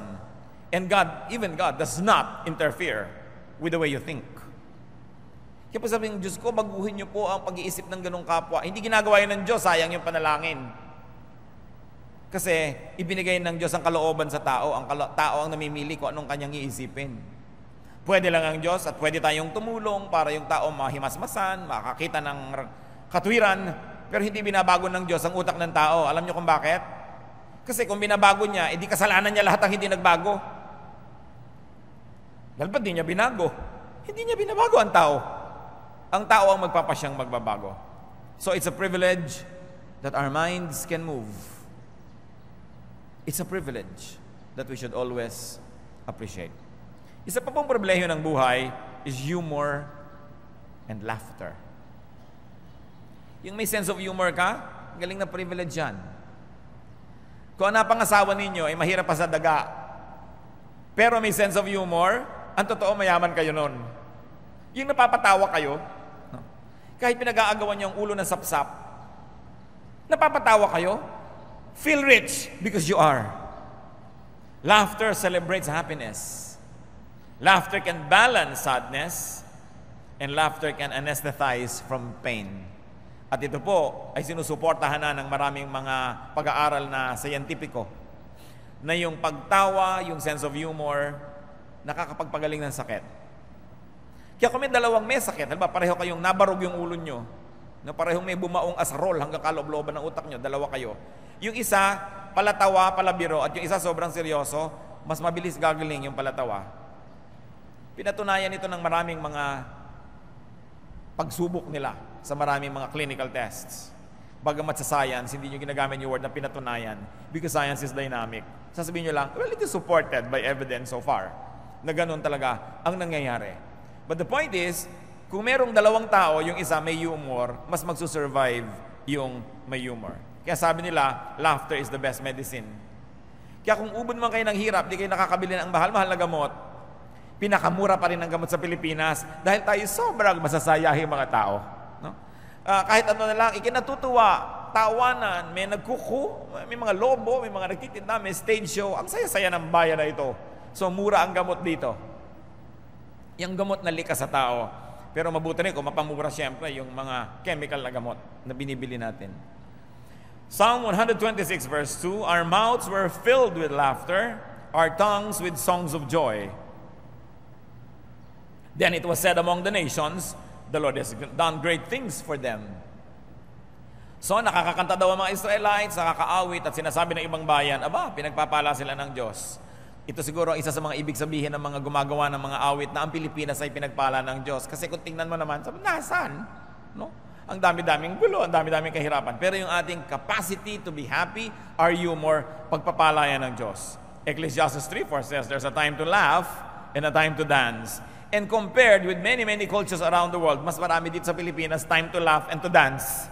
and God, even God, does not interfere with the way you think. Kaya po sabi ng Diyos ko, baguhin niyo po ang pag-iisip ng ganong kapwa. Hindi ginagawa yun ng Diyos, sayang yung panalangin. Kasi ibinigay ng Diyos ang kalooban sa tao. Ang tao ang namimili kung anong kanyang iisipin. Pwede lang ang Diyos at pwede tayong tumulong para yung tao mahimasmasan, makakita ng katwiran, pero hindi binabago ng Diyos ang utak ng tao. Alam niyo kung bakit? Kasi kung binabago niya, edi kasalanan niya lahat ang hindi nagbago. Dahil ba't di niya binago? Hindi niya binabago ang tao. Ang tao ang magpapasyang magbabago. So it's a privilege that our minds can move. It's a privilege that we should always appreciate. Isa pa pong pribilehiyo ng buhay is humor and laughter. Yung may sense of humor ka, galing na privilege yan. Kung ang napangasawa ninyo ay mahirap pa sa daga, pero may sense of humor, ang totoo mayaman kayo nun. Yung napapatawa kayo, kahit pinag-aagawan niyo ang ulo ng sapsap, napapatawa kayo, feel rich because you are. Laughter celebrates happiness. Laughter can balance sadness, and laughter can anesthetize from pain. At ito po ay sinusuportahan na ng maraming mga pag-aaral na scientifico na yung pagtawa, yung sense of humor, nakakapagpagaling ng sakit. Kaya kung may dalawang may sakit, halimbawa pareho kayong nabarog yung ulo nyo, na parehong may bumaong asarol hanggang kaloob-looban ng utak nyo, dalawa kayo. Yung isa, palatawa, palabiro, at yung isa sobrang seryoso, mas mabilis gagaling yung palatawa. Pinatunayan ito ng maraming mga pagsubok nila sa maraming mga clinical tests. Bagamat sa science, hindi nyo ginagamit yung word na pinatunayan because science is dynamic. Sasabihin nyo lang, well, it is supported by evidence so far na ganun talaga ang nangyayari. But the point is, kung merong dalawang tao, yung isa may humor, mas magsusurvive yung may humor. Kaya sabi nila, laughter is the best medicine. Kaya kung ubod man kayo ng hirap, di kayo nakakabili ng mahal-mahal na gamot, pinakamura pa rin ang gamot sa Pilipinas dahil tayo sobrang masasayahin mga tao. No? Kahit ano na lang, ikinatutuwa, tawanan, may nagkuku, may mga lobo, may mga nagtitinda, may stage show. Ang saya-saya ng bayan na ito. So, mura ang gamot dito. Yung gamot na likas sa tao. Pero mabuti rin kung mapamura siyempre yung mga chemical na gamot na binibili natin. Psalm 126 verse 2, our mouths were filled with laughter, our tongues with songs of joy. Then it was said among the nations, the Lord has done great things for them. So nakakakanta daw ang mga Israelites, nakakaawit at sinasabi ng ibang bayan, aba, pinagpapala sila ng Diyos. Ito siguro isa sa mga ibig sabihin ng mga gumagawa ng mga awit na ang Pilipinas ay pinagpala ng Diyos. Kasi kung tingnan mo naman, sabi, nasaan? No? Ang dami-daming gulo, ang dami-daming kahirapan. Pero yung ating capacity to be happy, are you more pagpapala yan ng Diyos? Ecclesiastes 3:4 says, there's a time to laugh and a time to dance. And compared with many, many cultures around the world, mas marami dito sa Pilipinas, time to laugh and to dance.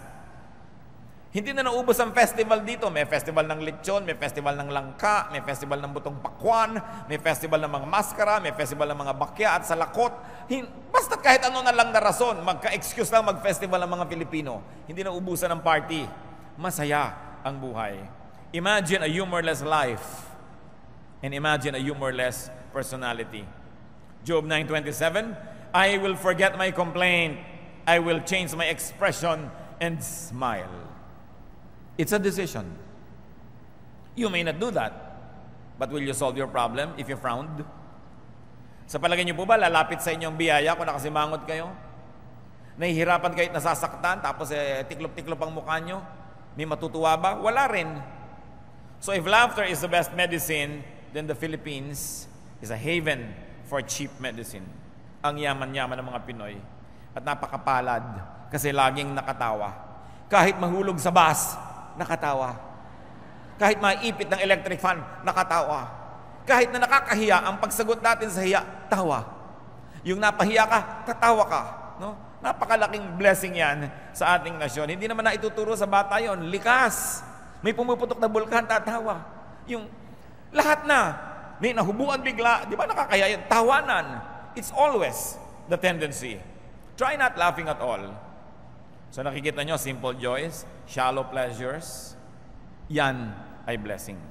Hindi na naubos ang festival dito. May festival ng lechon, may festival ng langka, may festival ng butong pakwan, may festival ng mga maskara, may festival ng mga bakya at salakot. Basta kahit ano na lang na rason, magka-excuse lang mag-festival ng mga Pilipino. Hindi na ubusan ng party. Masaya ang buhay. Imagine a humorless life and imagine a humorless personality. Job 9:27, I will forget my complaint. I will change my expression and smile. It's a decision. You may not do that, but will you solve your problem if you frowned? Sa palagay niyo po ba, lalapit sa inyong biyaya kung nakasimangot kayo? Nahihirapan kayo at nasasaktan, tapos tiklop-tiklop ang mukha nyo? May matutuwa ba? Wala rin. So if laughter is the best medicine, then the Philippines is a haven for cheap medicine. Ang yaman-yaman ng mga Pinoy. At napakapalad kasi laging nakatawa. Kahit mahulog sa bus, nakatawa. Kahit maipit ng electric fan, nakatawa. Kahit na nakakahiya, ang pagsagot natin sa hiya, tawa. Yung napahiya ka, tatawa ka. No? Napakalaking blessing yan sa ating nasyon. Hindi naman na ituturo sa bata yon. Likas. May pumuputok na bulkan, tatawa. Yung lahat na. May nahubuan bigla, di ba nakakaya yun? Tawanan. It's always the tendency. Try not laughing at all. So nakikita nyo, simple joys, shallow pleasures, yan ay blessing.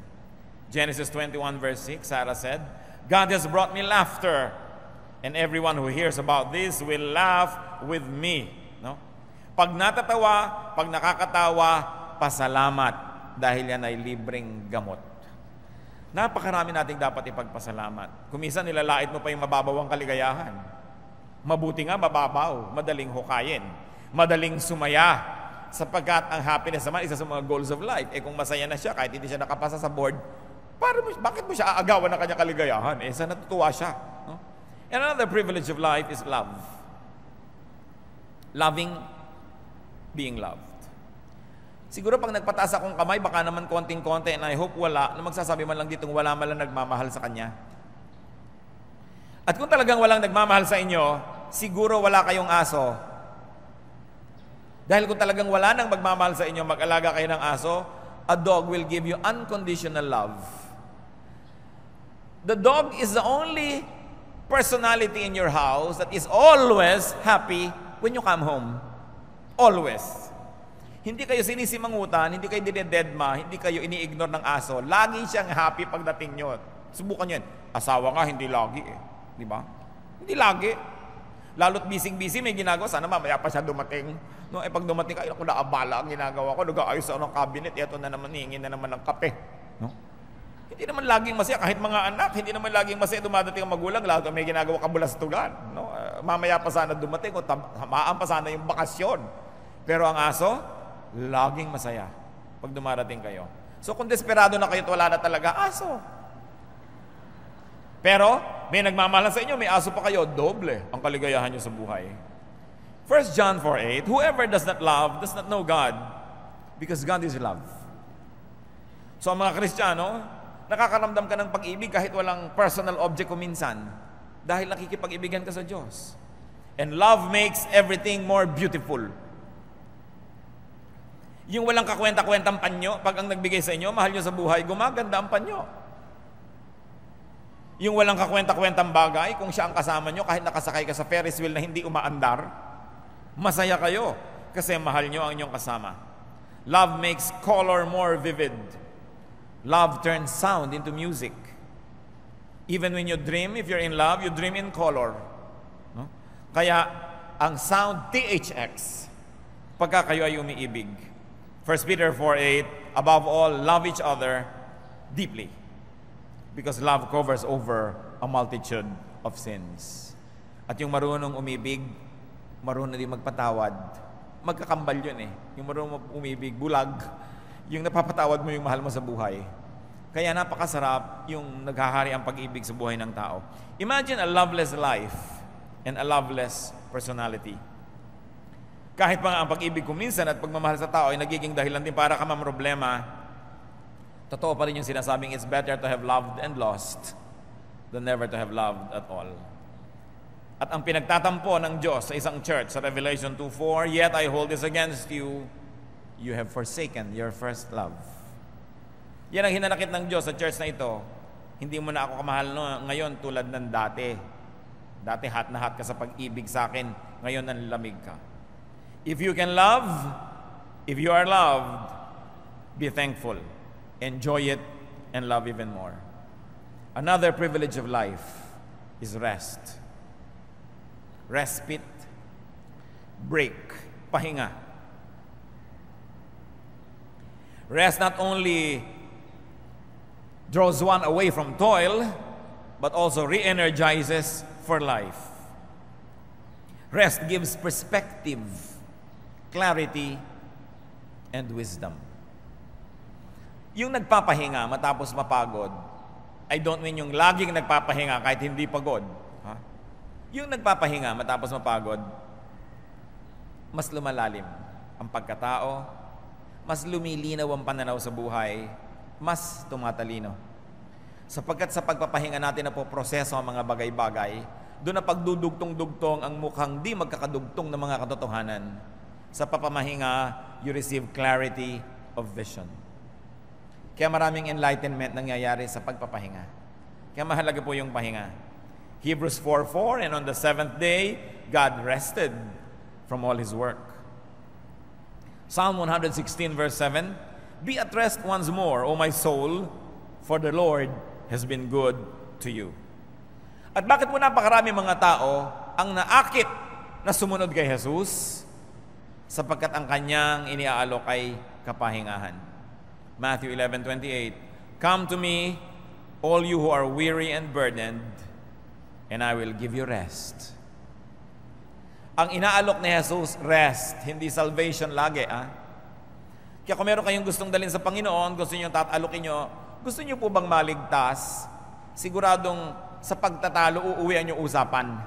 Genesis 21 verse 6, Sarah said, God has brought me laughter, and everyone who hears about this will laugh with me. No? Pag natatawa, pag nakakatawa, pasalamat, dahil yan ay libreng gamot. Napakarami nating dapat ipagpasalamat. Kuminsan nilalait mo pa yung mababawang kaligayahan. Mabuti nga mababaw, madaling hukayin, madaling sumaya, sapagkat ang happiness naman isa sa mga goals of life. Kung masaya na siya, kahit hindi siya nakapasa sa board, bakit mo siya aagawan ng kanyang kaligayahan? Sa natutuwa siya. No? And another privilege of life is love. Loving, being loved. Siguro pag nagpataas akong kamay, baka naman konting-konti, and I hope wala, na magsasabi man lang ditong wala man lang nagmamahal sa kanya. At kung talagang walang nagmamahal sa inyo, siguro wala kayong aso. Dahil kung talagang wala nang magmamahal sa inyo, mag-alaga kayo ng aso, a dog will give you unconditional love. The dog is the only personality in your house that is always happy when you come home. Always. Hindi kayo sinisimangutan, hindi kayo dinededma, hindi kayo ini-ignore ng aso. Lagi siyang happy pagdating nyo. Subukan nyo yan. Asawa nga, hindi lagi eh. Di ba? Hindi lagi. Lalo't busy-busy, may ginagawa. Sana mamaya pa siya dumating. No, pag dumating ka, ako naabala ang ginagawa ko. Nag-aayos ako ng cabinet. Ito na naman, hingin na naman ng kape. No? Hindi naman laging masaya. Kahit mga anak, hindi naman laging masaya dumadating ang magulang. Lalo may ginagawa kabulastugan. No? Mamaya pa sana dumating o tamaan pa sana yung bakasyon. Pero ang aso, laging masaya pag dumarating kayo. So kung desperado na kayo at wala na talaga, aso. Pero may nagmamahalan sa inyo, may aso pa kayo, doble ang kaligayahan nyo sa buhay. 1 John 4:8, whoever does not love does not know God, because God is love. So ang mga Kristiyano, nakakaramdam ka ng pag-ibig kahit walang personal object kuminsan, dahil nakikipag-ibigan ka sa Diyos. And love makes everything more beautiful. Yung walang kakwenta-kwentang panyo, pag ang nagbigay sa inyo, mahal nyo sa buhay, gumaganda ang panyo. Yung walang kakwenta-kwentang bagay, kung siya ang kasama nyo, kahit nakasakay ka sa Ferris wheel na hindi umaandar, masaya kayo kasi mahal nyo ang inyong kasama. Love makes color more vivid. Love turns sound into music. Even when you dream, if you're in love, you dream in color. No? Kaya, ang sound THX pagka kayo ay umiibig. 1 Peter 4:8, above all, love each other deeply, because love covers over a multitude of sins. At yung marunong umibig, marunong din magpatawad. Magkakambal yun eh. Yung marunong umibig, bulag. Yung napapatawad mo yung mahal mo sa buhay. Kaya napakasarap yung naghahari ang pag-ibig sa buhay ng tao. Imagine a loveless life and a loveless personality. Kahit pa nga ang pag-ibig ko minsan at pagmamahal sa tao ay nagiging dahilan din para ka mamroblema, totoo pa rin yung sinasabing it's better to have loved and lost than never to have loved at all. At ang pinagtatampo ng Diyos sa isang church sa Revelation 2:4, yet I hold this against you, you have forsaken your first love. Yan ang hinanakit ng Diyos sa church na ito. Hindi mo na ako kamahal ngayon tulad ng dati. Dati hat na hat ka sa pag-ibig sa akin, ngayon nanlamig ka. If you can love, if you are loved, be thankful. Enjoy it and love even more. Another privilege of life is rest. Respite, break, pahinga. Rest not only draws one away from toil, but also re-energizes for life. Rest gives perspective, clarity, and wisdom. Yung nagpapahinga matapos mapagod, I don't mean yung laging nagpapahinga kahit hindi pagod. Yung nagpapahinga matapos mapagod, mas lumalalim ang pagkatao, mas lumilinaw ang pananaw sa buhay, mas tumatalino. Sapagkat sa pagpapahinga natin na po proseso ang mga bagay-bagay, doon na pagdudugtong-dugtong ang mukhang di magkakadugtong ng mga katotohanan. Sa papamahinga, you receive clarity of vision. Kaya maraming enlightenment nangyayari sa pagpapahinga. Kaya mahalaga po yung pahinga. Hebrews 4:4, and on the seventh day, God rested from all His work. Psalm 116 verse 7, be at rest once more, O my soul, for the Lord has been good to you. At bakit po napakarami mga tao ang naakit na sumunod kay Jesus? Sapagkat ang kanyang iniaalok ay kapahingahan. Matthew 11:28, come to me, all you who are weary and burdened, and I will give you rest. Ang inaalok ni Jesus, rest, hindi salvation lagi. Kaya kung meron kayong gustong dalhin sa Panginoon, gusto nyo tatalokin nyo, gusto nyo po bang maligtas? Siguradong sa pagtatalo, uuwian yung usapan.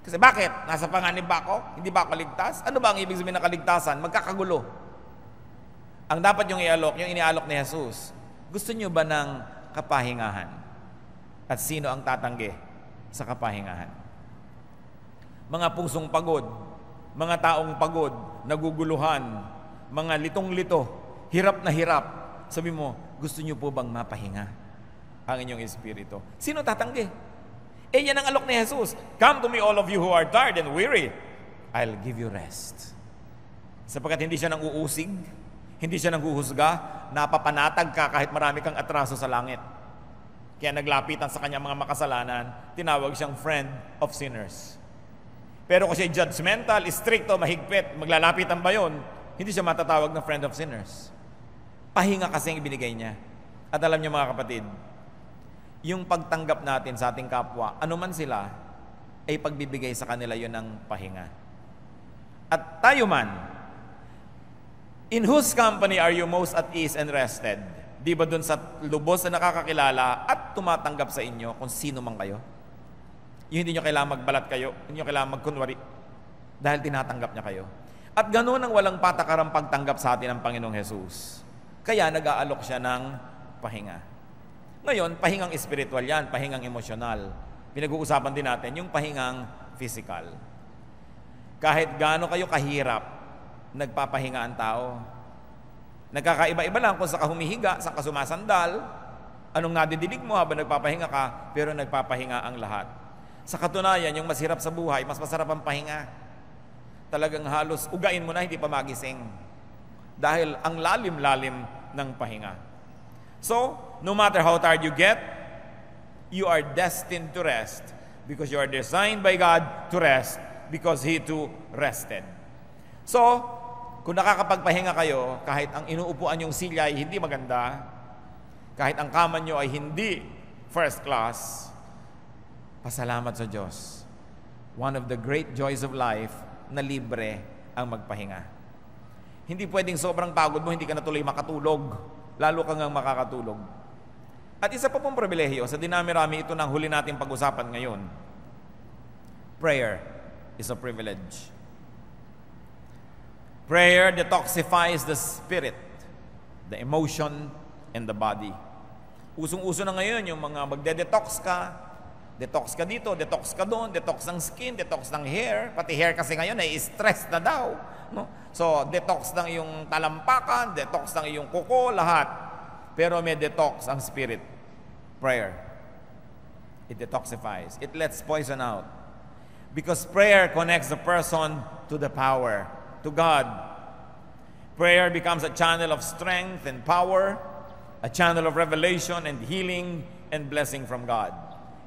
Kasi bakit? Nasa panganib ba ako? Hindi ba ako ligtas? Ano ba ang ibig sabihin ng kaligtasan? Magkakagulo. Ang dapat yung ialok, yung inialok ni Jesus, gusto nyo ba ng kapahingahan? At sino ang tatanggi sa kapahingahan? Mga pusong pagod, mga taong pagod, naguguluhan, mga litong-lito, hirap na hirap. Sabi mo, gusto nyo po bang mapahinga ang inyong espiritu? Sino tatanggi? Yan ang alok ni Jesus. Come to me all of you who are tired and weary. I'll give you rest. Sapagkat hindi siya nang uusig, hindi siya nang huhusga, napapanatag ka kahit marami kang atraso sa langit. Kaya naglapitan sa kanyang mga makasalanan, tinawag siyang friend of sinners. Pero kung siya judgmental, stricto, mahigpit, maglalapitan ba yun? Hindi siya matatawag na friend of sinners. Pahinga kasi ang ibinigay niya. At alam niyo mga kapatid, yung pagtanggap natin sa ating kapwa, anuman sila, ay pagbibigay sa kanila yun ng pahinga. At tayo man, in whose company are you most at ease and rested? Di ba dun sa lubos na nakakakilala at tumatanggap sa inyo kung sino man kayo? Yung hindi nyo kailangan magbalat kayo, hindi nyo kailangan magkunwari, dahil tinatanggap niya kayo. At ganoon ang walang patakarang pagtanggap sa atin ng Panginoong Jesus. Kaya nag-aalok siya ng pahinga. Ngayon, pahingang espiritual yan, pahingang emosyonal. Pinag-uusapan din natin yung pahingang physical. Kahit gaano kayo kahirap, nagpapahinga ang tao. Nagkakaiba-iba lang kung saan ka humihiga, saan ka sumasandal, anong nadidinig mo habang nagpapahinga ka, pero nagpapahinga ang lahat. Sa katunayan, yung masirap sa buhay, mas masarap ang pahinga. Talagang halos ugain mo na, hindi pa magising. Dahil ang lalim-lalim ng pahinga. So, no matter how tired you get, you are destined to rest because you are designed by God to rest because He too rested. So, kung nakakapagpahinga kayo, kahit ang inuupuan yung silya ay hindi maganda, kahit ang kama nyo ay hindi first class, pasalamat sa Diyos. One of the great joys of life na libre ang magpahinga. Hindi pwedeng sobrang pagod mo, hindi ka natuloy makatulog. Lalo kang makakatulog. At isa pa pong pribilehiyo, sa dinami-rami ito ng huli natin pag-usapan ngayon. Prayer is a privilege. Prayer detoxifies the spirit, the emotion, and the body. Usong-uso na ngayon yung mga magde-detox ka. Detox ka dito, detox ka doon, detox ng skin, detox ng hair. Pati hair kasi ngayon ay stress na daw. No? So, detox ng iyong talampakan, detox ng iyong kuko, lahat. Pero may detox ang spirit. Prayer. It detoxifies. It lets poison out. Because prayer connects the person to the power, to God. Prayer becomes a channel of strength and power, a channel of revelation and healing and blessing from God.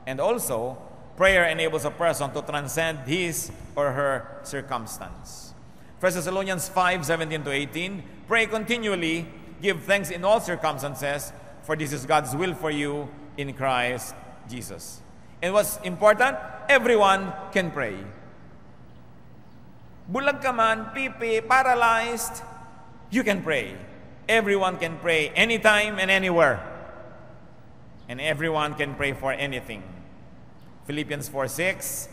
And also, prayer enables a person to transcend his or her circumstance. 1 Thessalonians 5:17-18, pray continually, give thanks in all circumstances, for this is God's will for you in Christ Jesus. And what's important? Everyone can pray. Bulag ka man, pipi, paralyzed, you can pray. Everyone can pray anytime and anywhere. And everyone can pray for anything. Philippians 4:6,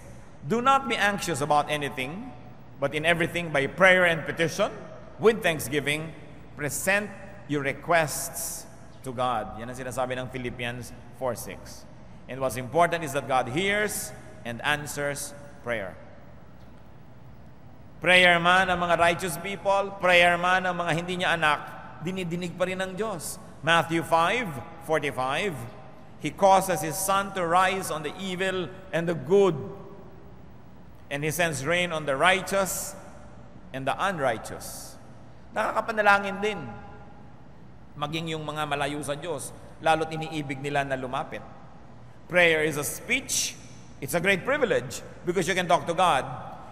do not be anxious about anything, but in everything by prayer and petition, with thanksgiving, present your requests to God. Yan ang sinasabi ng Philippians 4:6. And what's important is that God hears and answers prayer. Prayer man ang mga righteous people, prayer man ang mga hindi niya anak, dinidinig pa rin ng Diyos. Matthew 5:45, He causes His sun to rise on the evil and the good, and He sends rain on the righteous and the unrighteous. Nakakapanalangin din. Maging yung mga malayo sa Diyos, lalo't iniibig nila na lumapit. Prayer is a speech. It's a great privilege because you can talk to God.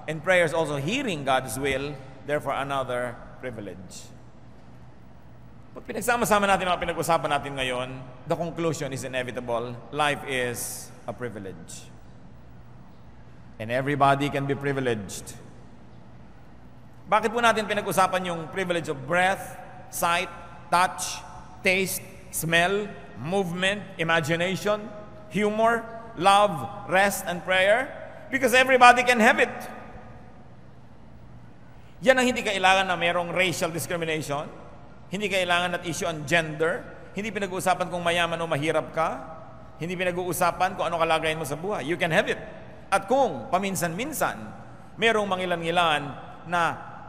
And prayer is also hearing God's will, therefore another privilege. Pag pinagsama-sama natin ang pinag-usapan natin ngayon, the conclusion is inevitable. Life is a privilege. And everybody can be privileged. Bakit po natin pinag-usapan yung privilege of breath, sight, touch, taste, smell, movement, imagination, humor, love, rest, and prayer? Because everybody can have it. Yan ang hindi kailangan na mayroong racial discrimination. Hindi kailangan at issue on gender. Hindi pinag-uusapan kung mayaman o mahirap ka. Hindi pinag-uusapan kung ano kalagayan mo sa buhay. You can have it. At kung paminsan-minsan, mayroong mangilan-ngilan na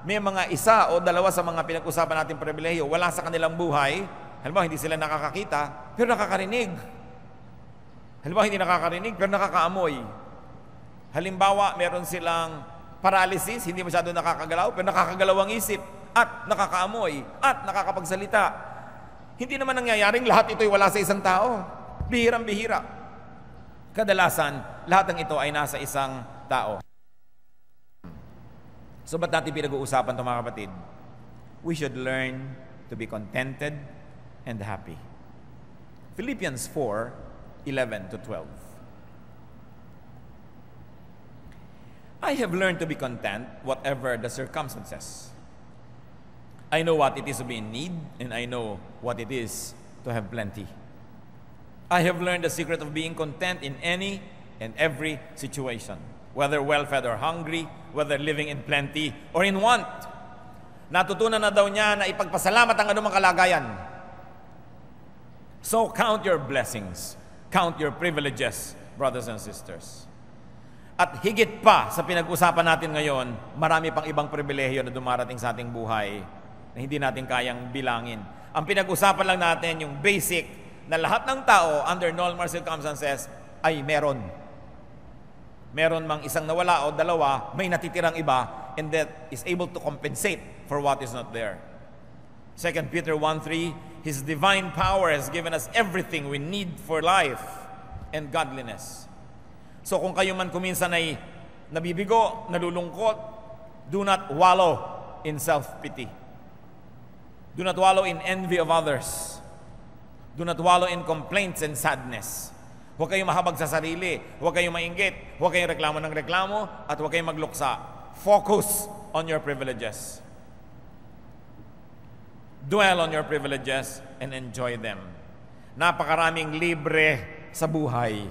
may mga isa o dalawa sa mga pinag-usapan nating pribilehiyo, wala sa kanilang buhay, halimbawa hindi sila nakakakita, pero nakakarinig. Halimbawa hindi nakakarinig, pero nakakaamoy. Halimbawa, meron silang paralysis, hindi masyado nakakagalaw, pero nakakagalaw ang isip, at nakakaamoy, at nakakapagsalita. Hindi naman nangyayaring lahat ito'y wala sa isang tao. Bihirang-bihira. Kadalasan, lahat ng ito ay nasa isang tao. So, ba't natin pinag-uusapan ito, mga kapatid? We should learn to be contented and happy. Philippians 4:11-12. I have learned to be content, whatever the circumstances. I know what it is to be in need, and I know what it is to have plenty. I have learned the secret of being content in any and every situation, whether well-fed or hungry, whether living in plenty or in want. Natutunan na daw niya na ipagpasalamat ang anumang kalagayan. So count your blessings, count your privileges, brothers and sisters. At higit pa sa pinag-usapan natin ngayon, marami pang ibang pribilehiyo na dumarating sa ating buhay na hindi natin kayang bilangin. Ang pinag-usapan lang natin yung basic na lahat ng tao under normal circumstances ay meron. Meron mang isang nawala o dalawa, may natitirang iba, and that is able to compensate for what is not there. 2 Peter 1:3, His divine power has given us everything we need for life and godliness. So kung kayo man kuminsan ay nabibigo, nalulungkot, do not wallow in self-pity. Do not wallow in envy of others. Do not wallow in complaints and sadness. Huwag kayong mahabag sa sarili, huwag kayong mainggit, huwag kayong reklamo ng reklamo, at huwag kayong magluksa. Focus on your privileges. Dwell on your privileges and enjoy them. Napakaraming libre sa buhay.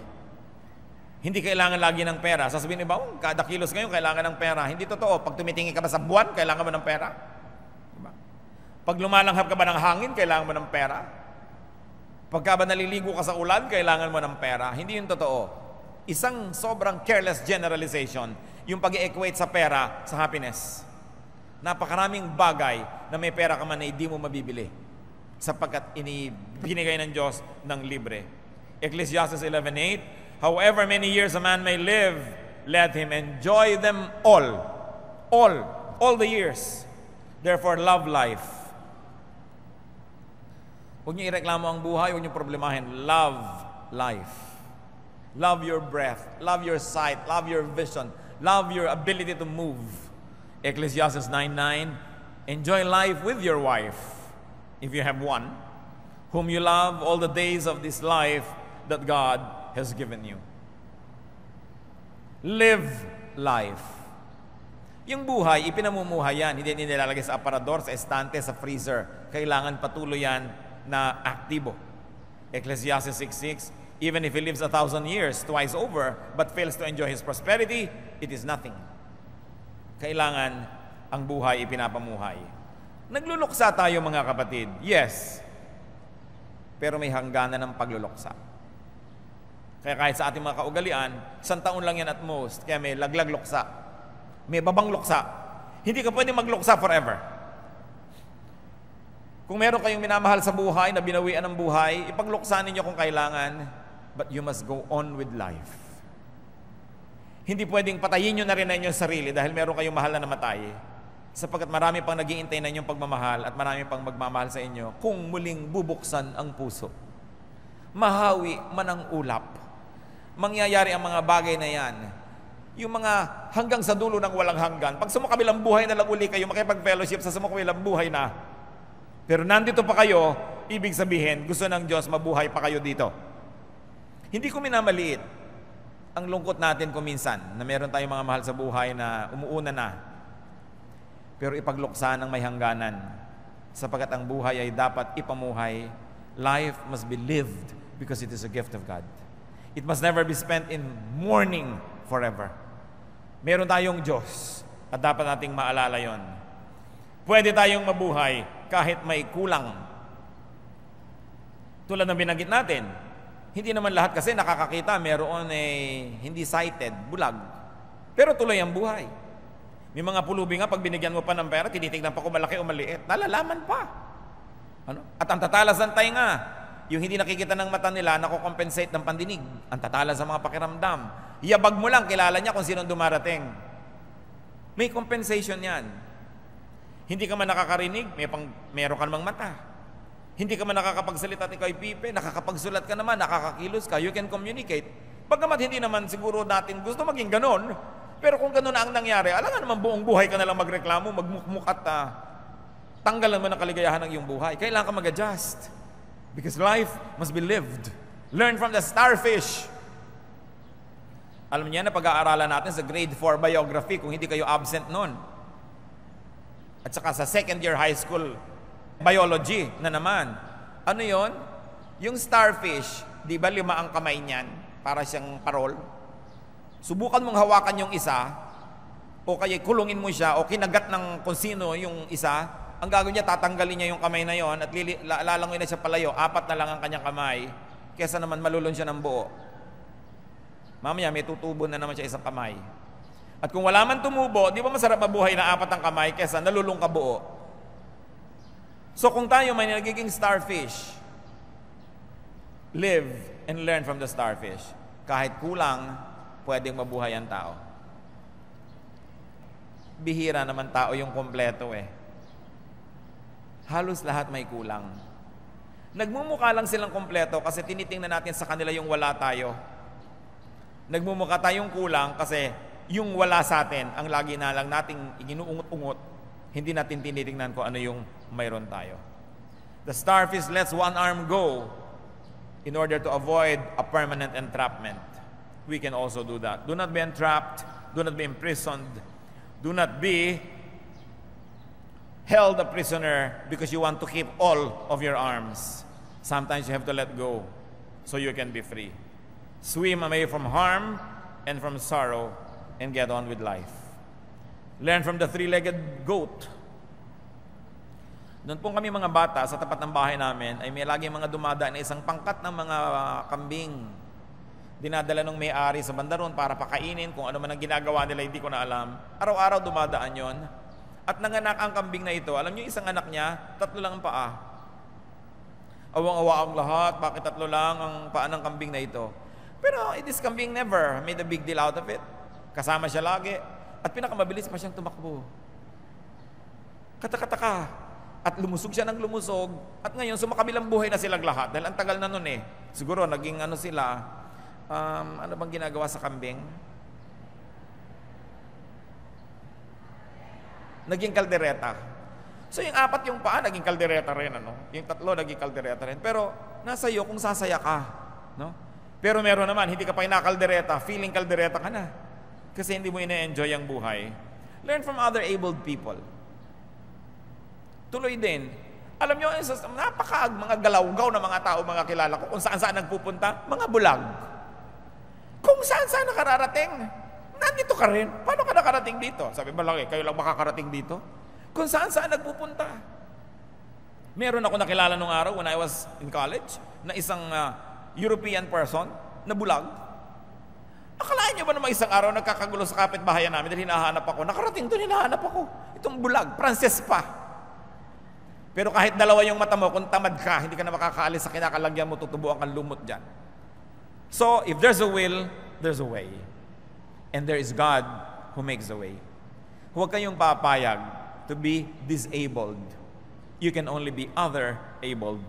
Hindi kailangan lagi ng pera. Sasabihin niyo ba, kada kilos ngayon kailangan ng pera. Hindi totoo. Pag tumitingin ka ba sa buwan, kailangan mo ng pera. Diba? Pag lumalanghap ka ba ng hangin, kailangan mo ng pera. Pagka ba naliligo ka sa ulan, kailangan mo ng pera. Hindi yun totoo. Isang sobrang careless generalization, yung pag-equate sa pera sa happiness. Napakaraming bagay na may pera ka man na hindi mo mabibili sapagkat binigay ng Diyos ng libre. Ecclesiastes 11:8, however many years a man may live, let him enjoy them all. All the years. Therefore, love life. Huwag niyo ireklamo ang buhay, huwag niyo problemahin. Love life. Love your breath. Love your sight. Love your vision. Love your ability to move. Ecclesiastes 9:9, enjoy life with your wife, if you have one, whom you love all the days of this life that God has given you. Live life. Yung buhay, ipinamumuhay yan. Hindi nilalagay sa aparador, sa estante, sa freezer. Kailangan patuloy yan na aktibo. Ecclesiastes 6:6, even if he lives 1,000 years twice over, but fails to enjoy his prosperity, it is nothing. Kailangan ang buhay ipinapamuhay. Nagluluksa tayo mga kapatid. Yes. Pero may hangganan ng pagluluksa. Kaya kahit sa ating mga kaugalian, 1 taon lang yan at most. Kaya may laglag luksa. May babang luksa. Hindi ka pwede magluksa forever. Kung meron kayong minamahal sa buhay, na binawian ng buhay, ipagluksa ninyo kung kailangan, but you must go on with life. Hindi pwedeng patayin nyo na rin na inyong sarili dahil meron kayong mahal na namatay. Sapagkat marami pang nag-iintay na inyong pagmamahal at marami pang magmamahal sa inyo kung muling bubuksan ang puso. Mahawi man ang ulap. Mangyayari ang mga bagay na yan. Yung mga hanggang sa dulo ng walang hanggan. Pag sumukabilang buhay na lang uli kayo, makipag-fellowship sa sumukabilang buhay na. Pero nandito pa kayo, ibig sabihin, gusto ng Diyos mabuhay pa kayo dito. Hindi ko minamaliit ang lungkot natin kuminsan na meron tayong mga mahal sa buhay na umuuna na. Pero ipagluksa ng may hangganan. Sapagkat ang buhay ay dapat ipamuhay. Life must be lived because it is a gift of God. It must never be spent in mourning forever. Meron tayong Diyos at dapat nating maalala yon. Pwede tayong mabuhay kahit may kulang. Tulad ng binanggit natin, hindi naman lahat kasi nakakakita, meron hindi sighted, bulag. Pero tuloy ang buhay. May mga pulubi nga, pag binigyan mo pa ng pera, tinitignan pa kung malaki o maliit. Nalalaman pa. Ano? At ang tatalas ng tainga, yung hindi nakikita ng mata nila, nakocompensate ng pandinig. Ang tatalas sa mga pakiramdam. Iyabag mo lang, kilala niya kung sino dumarating. May compensation yan. Hindi ka man nakakarinig, meron ka namang mata. Hindi ka man nakakapagsalita at ikaw ay pipe, nakakapagsulat ka naman, nakakakilos ka, you can communicate. Pagkamat hindi naman siguro natin gusto maging ganon, pero kung ganon na ang nangyari, alam nga naman buong buhay ka nalang magreklamo, magmukmuk at tanggalan mo ng kaligayahan ng iyong buhay. Kailangan ka mag-adjust. Because life must be lived. Learn from the starfish. Alam niya na pag-aaralan natin sa grade 4 biography kung hindi kayo absent nun. At saka sa second year high school biology na naman. Ano yon? Yung starfish, di ba 5 ang kamay niyan? Para siyang parol. Subukan mong hawakan yung isa, o kaya kulungin mo siya, o kinagat ng kung sino yung isa, ang gagawin niya, tatanggalin niya yung kamay na yon at lalangoy na siya palayo, 4 na lang ang kanyang kamay, kesa naman malulon siya ng buo. Mamaya may tutubo na naman siya isang kamay. At kung wala man tumubo, di ba masarap mabuhay na 4 ang kamay kesa nalulong ka buo? So kung tayo may nagiging starfish, live and learn from the starfish. Kahit kulang, pwedeng mabuhay ang tao. Bihira naman tao yung kompleto eh. Halos lahat may kulang. Nagmumukha lang silang kompleto kasi tinitingnan natin sa kanila yung wala tayo. Nagmumukha tayong kulang kasi yung wala sa atin, ang lagi na lang nating iginuungot-ungot, hindi natin tinitingnan kung ano yung mayroon tayo. The starfish lets one arm go in order to avoid a permanent entrapment. We can also do that. Do not be entrapped. Do not be imprisoned. Do not be held a prisoner because you want to keep all of your arms. Sometimes you have to let go so you can be free. Swim away from harm and from sorrow and get on with life. Learn from the three-legged goat. Doon po kami mga bata sa tapat ng bahay namin ay may lagi mga dumadaan na isang pangkat ng mga kambing. Dinadala ng may-ari sa bandaron para pakainin kung ano man ang ginagawa nila, hindi ko na alam. Araw-araw dumadaan yon. At nanganak ang kambing na ito. Alam niyo, isang anak niya, 3 lang ang paa. Awang-awa ang lahat, bakit 3 lang ang paa ng kambing na ito? Pero this kambing never made a big deal out of it. Kasama siya lagi. At pinakamabilis pa siyang tumakbo. Katakataka. At lumusog siya ng lumusog. At ngayon, sumakabilang buhay na silang lahat. Dahil ang tagal na nun eh. Siguro, naging ano sila, ano bang ginagawa sa kambing? Naging kaldereta. So yung 4 yung paa, naging kaldereta rin. Ano? Yung 3, naging kaldereta rin. Pero nasa iyo kung sasaya ka. No? Pero meron naman, hindi ka pa inakaldereta, feeling kaldereta ka na. Kasi hindi mo ina-enjoy ang buhay. Learn from other abled people. Tuloy din. Alam nyo, mga galawgaw na mga tao, mga kilala ko, kung saan-saan nagpupunta, mga bulag. Kung saan-saan nakararating, nandito ka rin. Paano ka nakarating dito? Sabi ba lang kayo lang makakarating dito? Kung saan-saan nagpupunta. Meron ako nakilala nung araw when I was in college, na isang European person na bulag. Akalain niyo ba naman isang araw nagkakagulo sa kapitbahayan namin dahil hinahanap ako? Nakarating doon, hinahanap ako. Itong bulag, Frances pa. Pero kahit 2 yung mata mo, kung tamad ka, hindi ka na makakaalis sa kinakalagyan mo, tutubuan kang lumot dyan. So, if there's a will, there's a way. And there is God who makes the way. Huwag kayong papayag to be disabled. You can only be other-abled.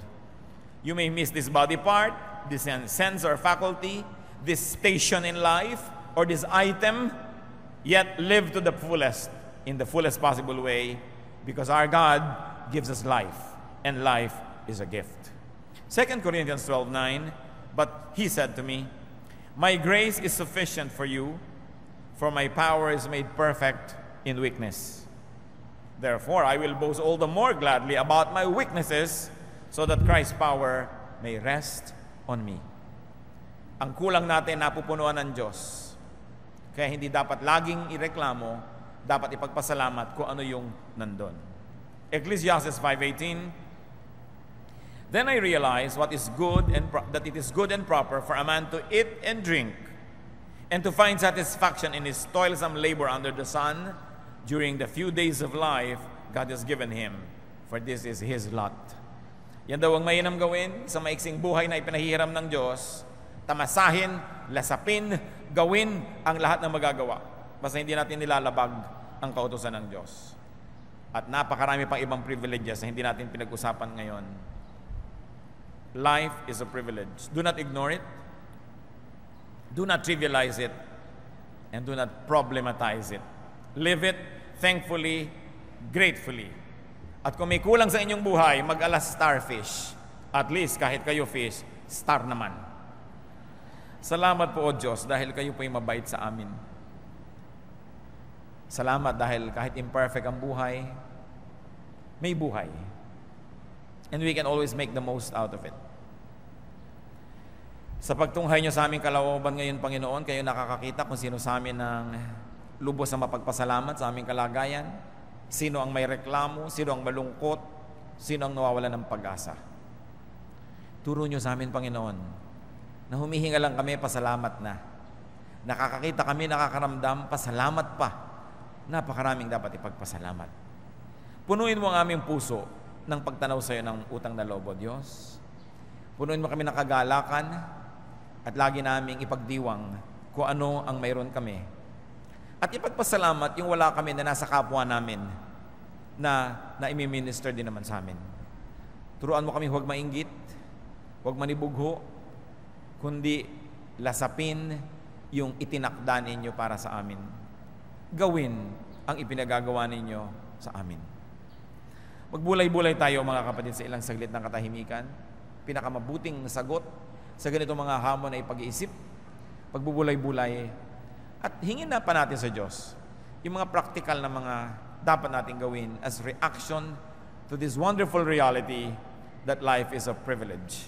You may miss this body part, this sense or faculty, this station in life, or this item, yet live to the fullest, in the fullest possible way, because our God gives us life, and life is a gift. 2 Corinthians 12:9, but he said to me, my grace is sufficient for you, for my power is made perfect in weakness. Therefore, I will boast all the more gladly about my weaknesses, so that Christ's power may rest on me. Ang kulang natin napupunuan ng Diyos. Kaya hindi dapat laging ireklamo, dapat ipagpasalamat kung ano yung nandun. Ecclesiastes 5:18, then I realized what is good and that it is good and proper for a man to eat and drink, and to find satisfaction in his toilsome labor under the sun during the few days of life God has given him, for this is his lot. Yan daw ang mainam gawin sa maiksing buhay na ipinahihiram ng Diyos. Tamasahin, lasapin, gawin ang lahat ng magagawa. Basta hindi natin nilalabag ang kautusan ng Diyos. At napakarami pang ibang privileges na hindi natin pinag-usapan ngayon. Life is a privilege. Do not ignore it. Do not trivialize it. And do not problematize it. Live it thankfully, gratefully. At kung may kulang sa inyong buhay, mag-alas starfish. At least kahit kayo fish, star naman. Salamat po, O Diyos, dahil kayo po'y mabait sa amin. Salamat dahil kahit imperfect ang buhay, may buhay. And we can always make the most out of it. Sa pagtunghay niyo sa aming kalooban ngayon, Panginoon, kayo nakakakita kung sino sa amin ang lubos na mapagpasalamat sa aming kalagayan, sino ang may reklamo, sino ang malungkot, sino ang nawawala ng pag-asa. Turo niyo sa amin, Panginoon, na humihinga lang kami, pasalamat na. Nakakakita kami, nakakaramdam, pasalamat pa. Napakaraming dapat ipagpasalamat. Punuin mo ang aming puso ng pagtanaw sa iyo ng utang na loob, O Diyos. Punuin mo kami ng kagalakan at lagi naming ipagdiwang kung ano ang mayroon kami. At ipagpasalamat yung wala kami na nasa kapwa namin na imi-minister din naman sa amin. Turuan mo kami huwag mainggit, huwag manibugho, kundi lasapin yung itinakda ninyo para sa amin. gawin ang ipinagagawa ninyo sa amin. Magbulay-bulay tayo mga kapatid sa ilang saglit ng katahimikan. Pinakamabuting sagot sa ganitong mga hamon ay pag-iisip, pagbubulay-bulay, at hingin na pa natin sa Diyos yung mga practical na mga dapat natin gawin as reaction to this wonderful reality that life is a privilege.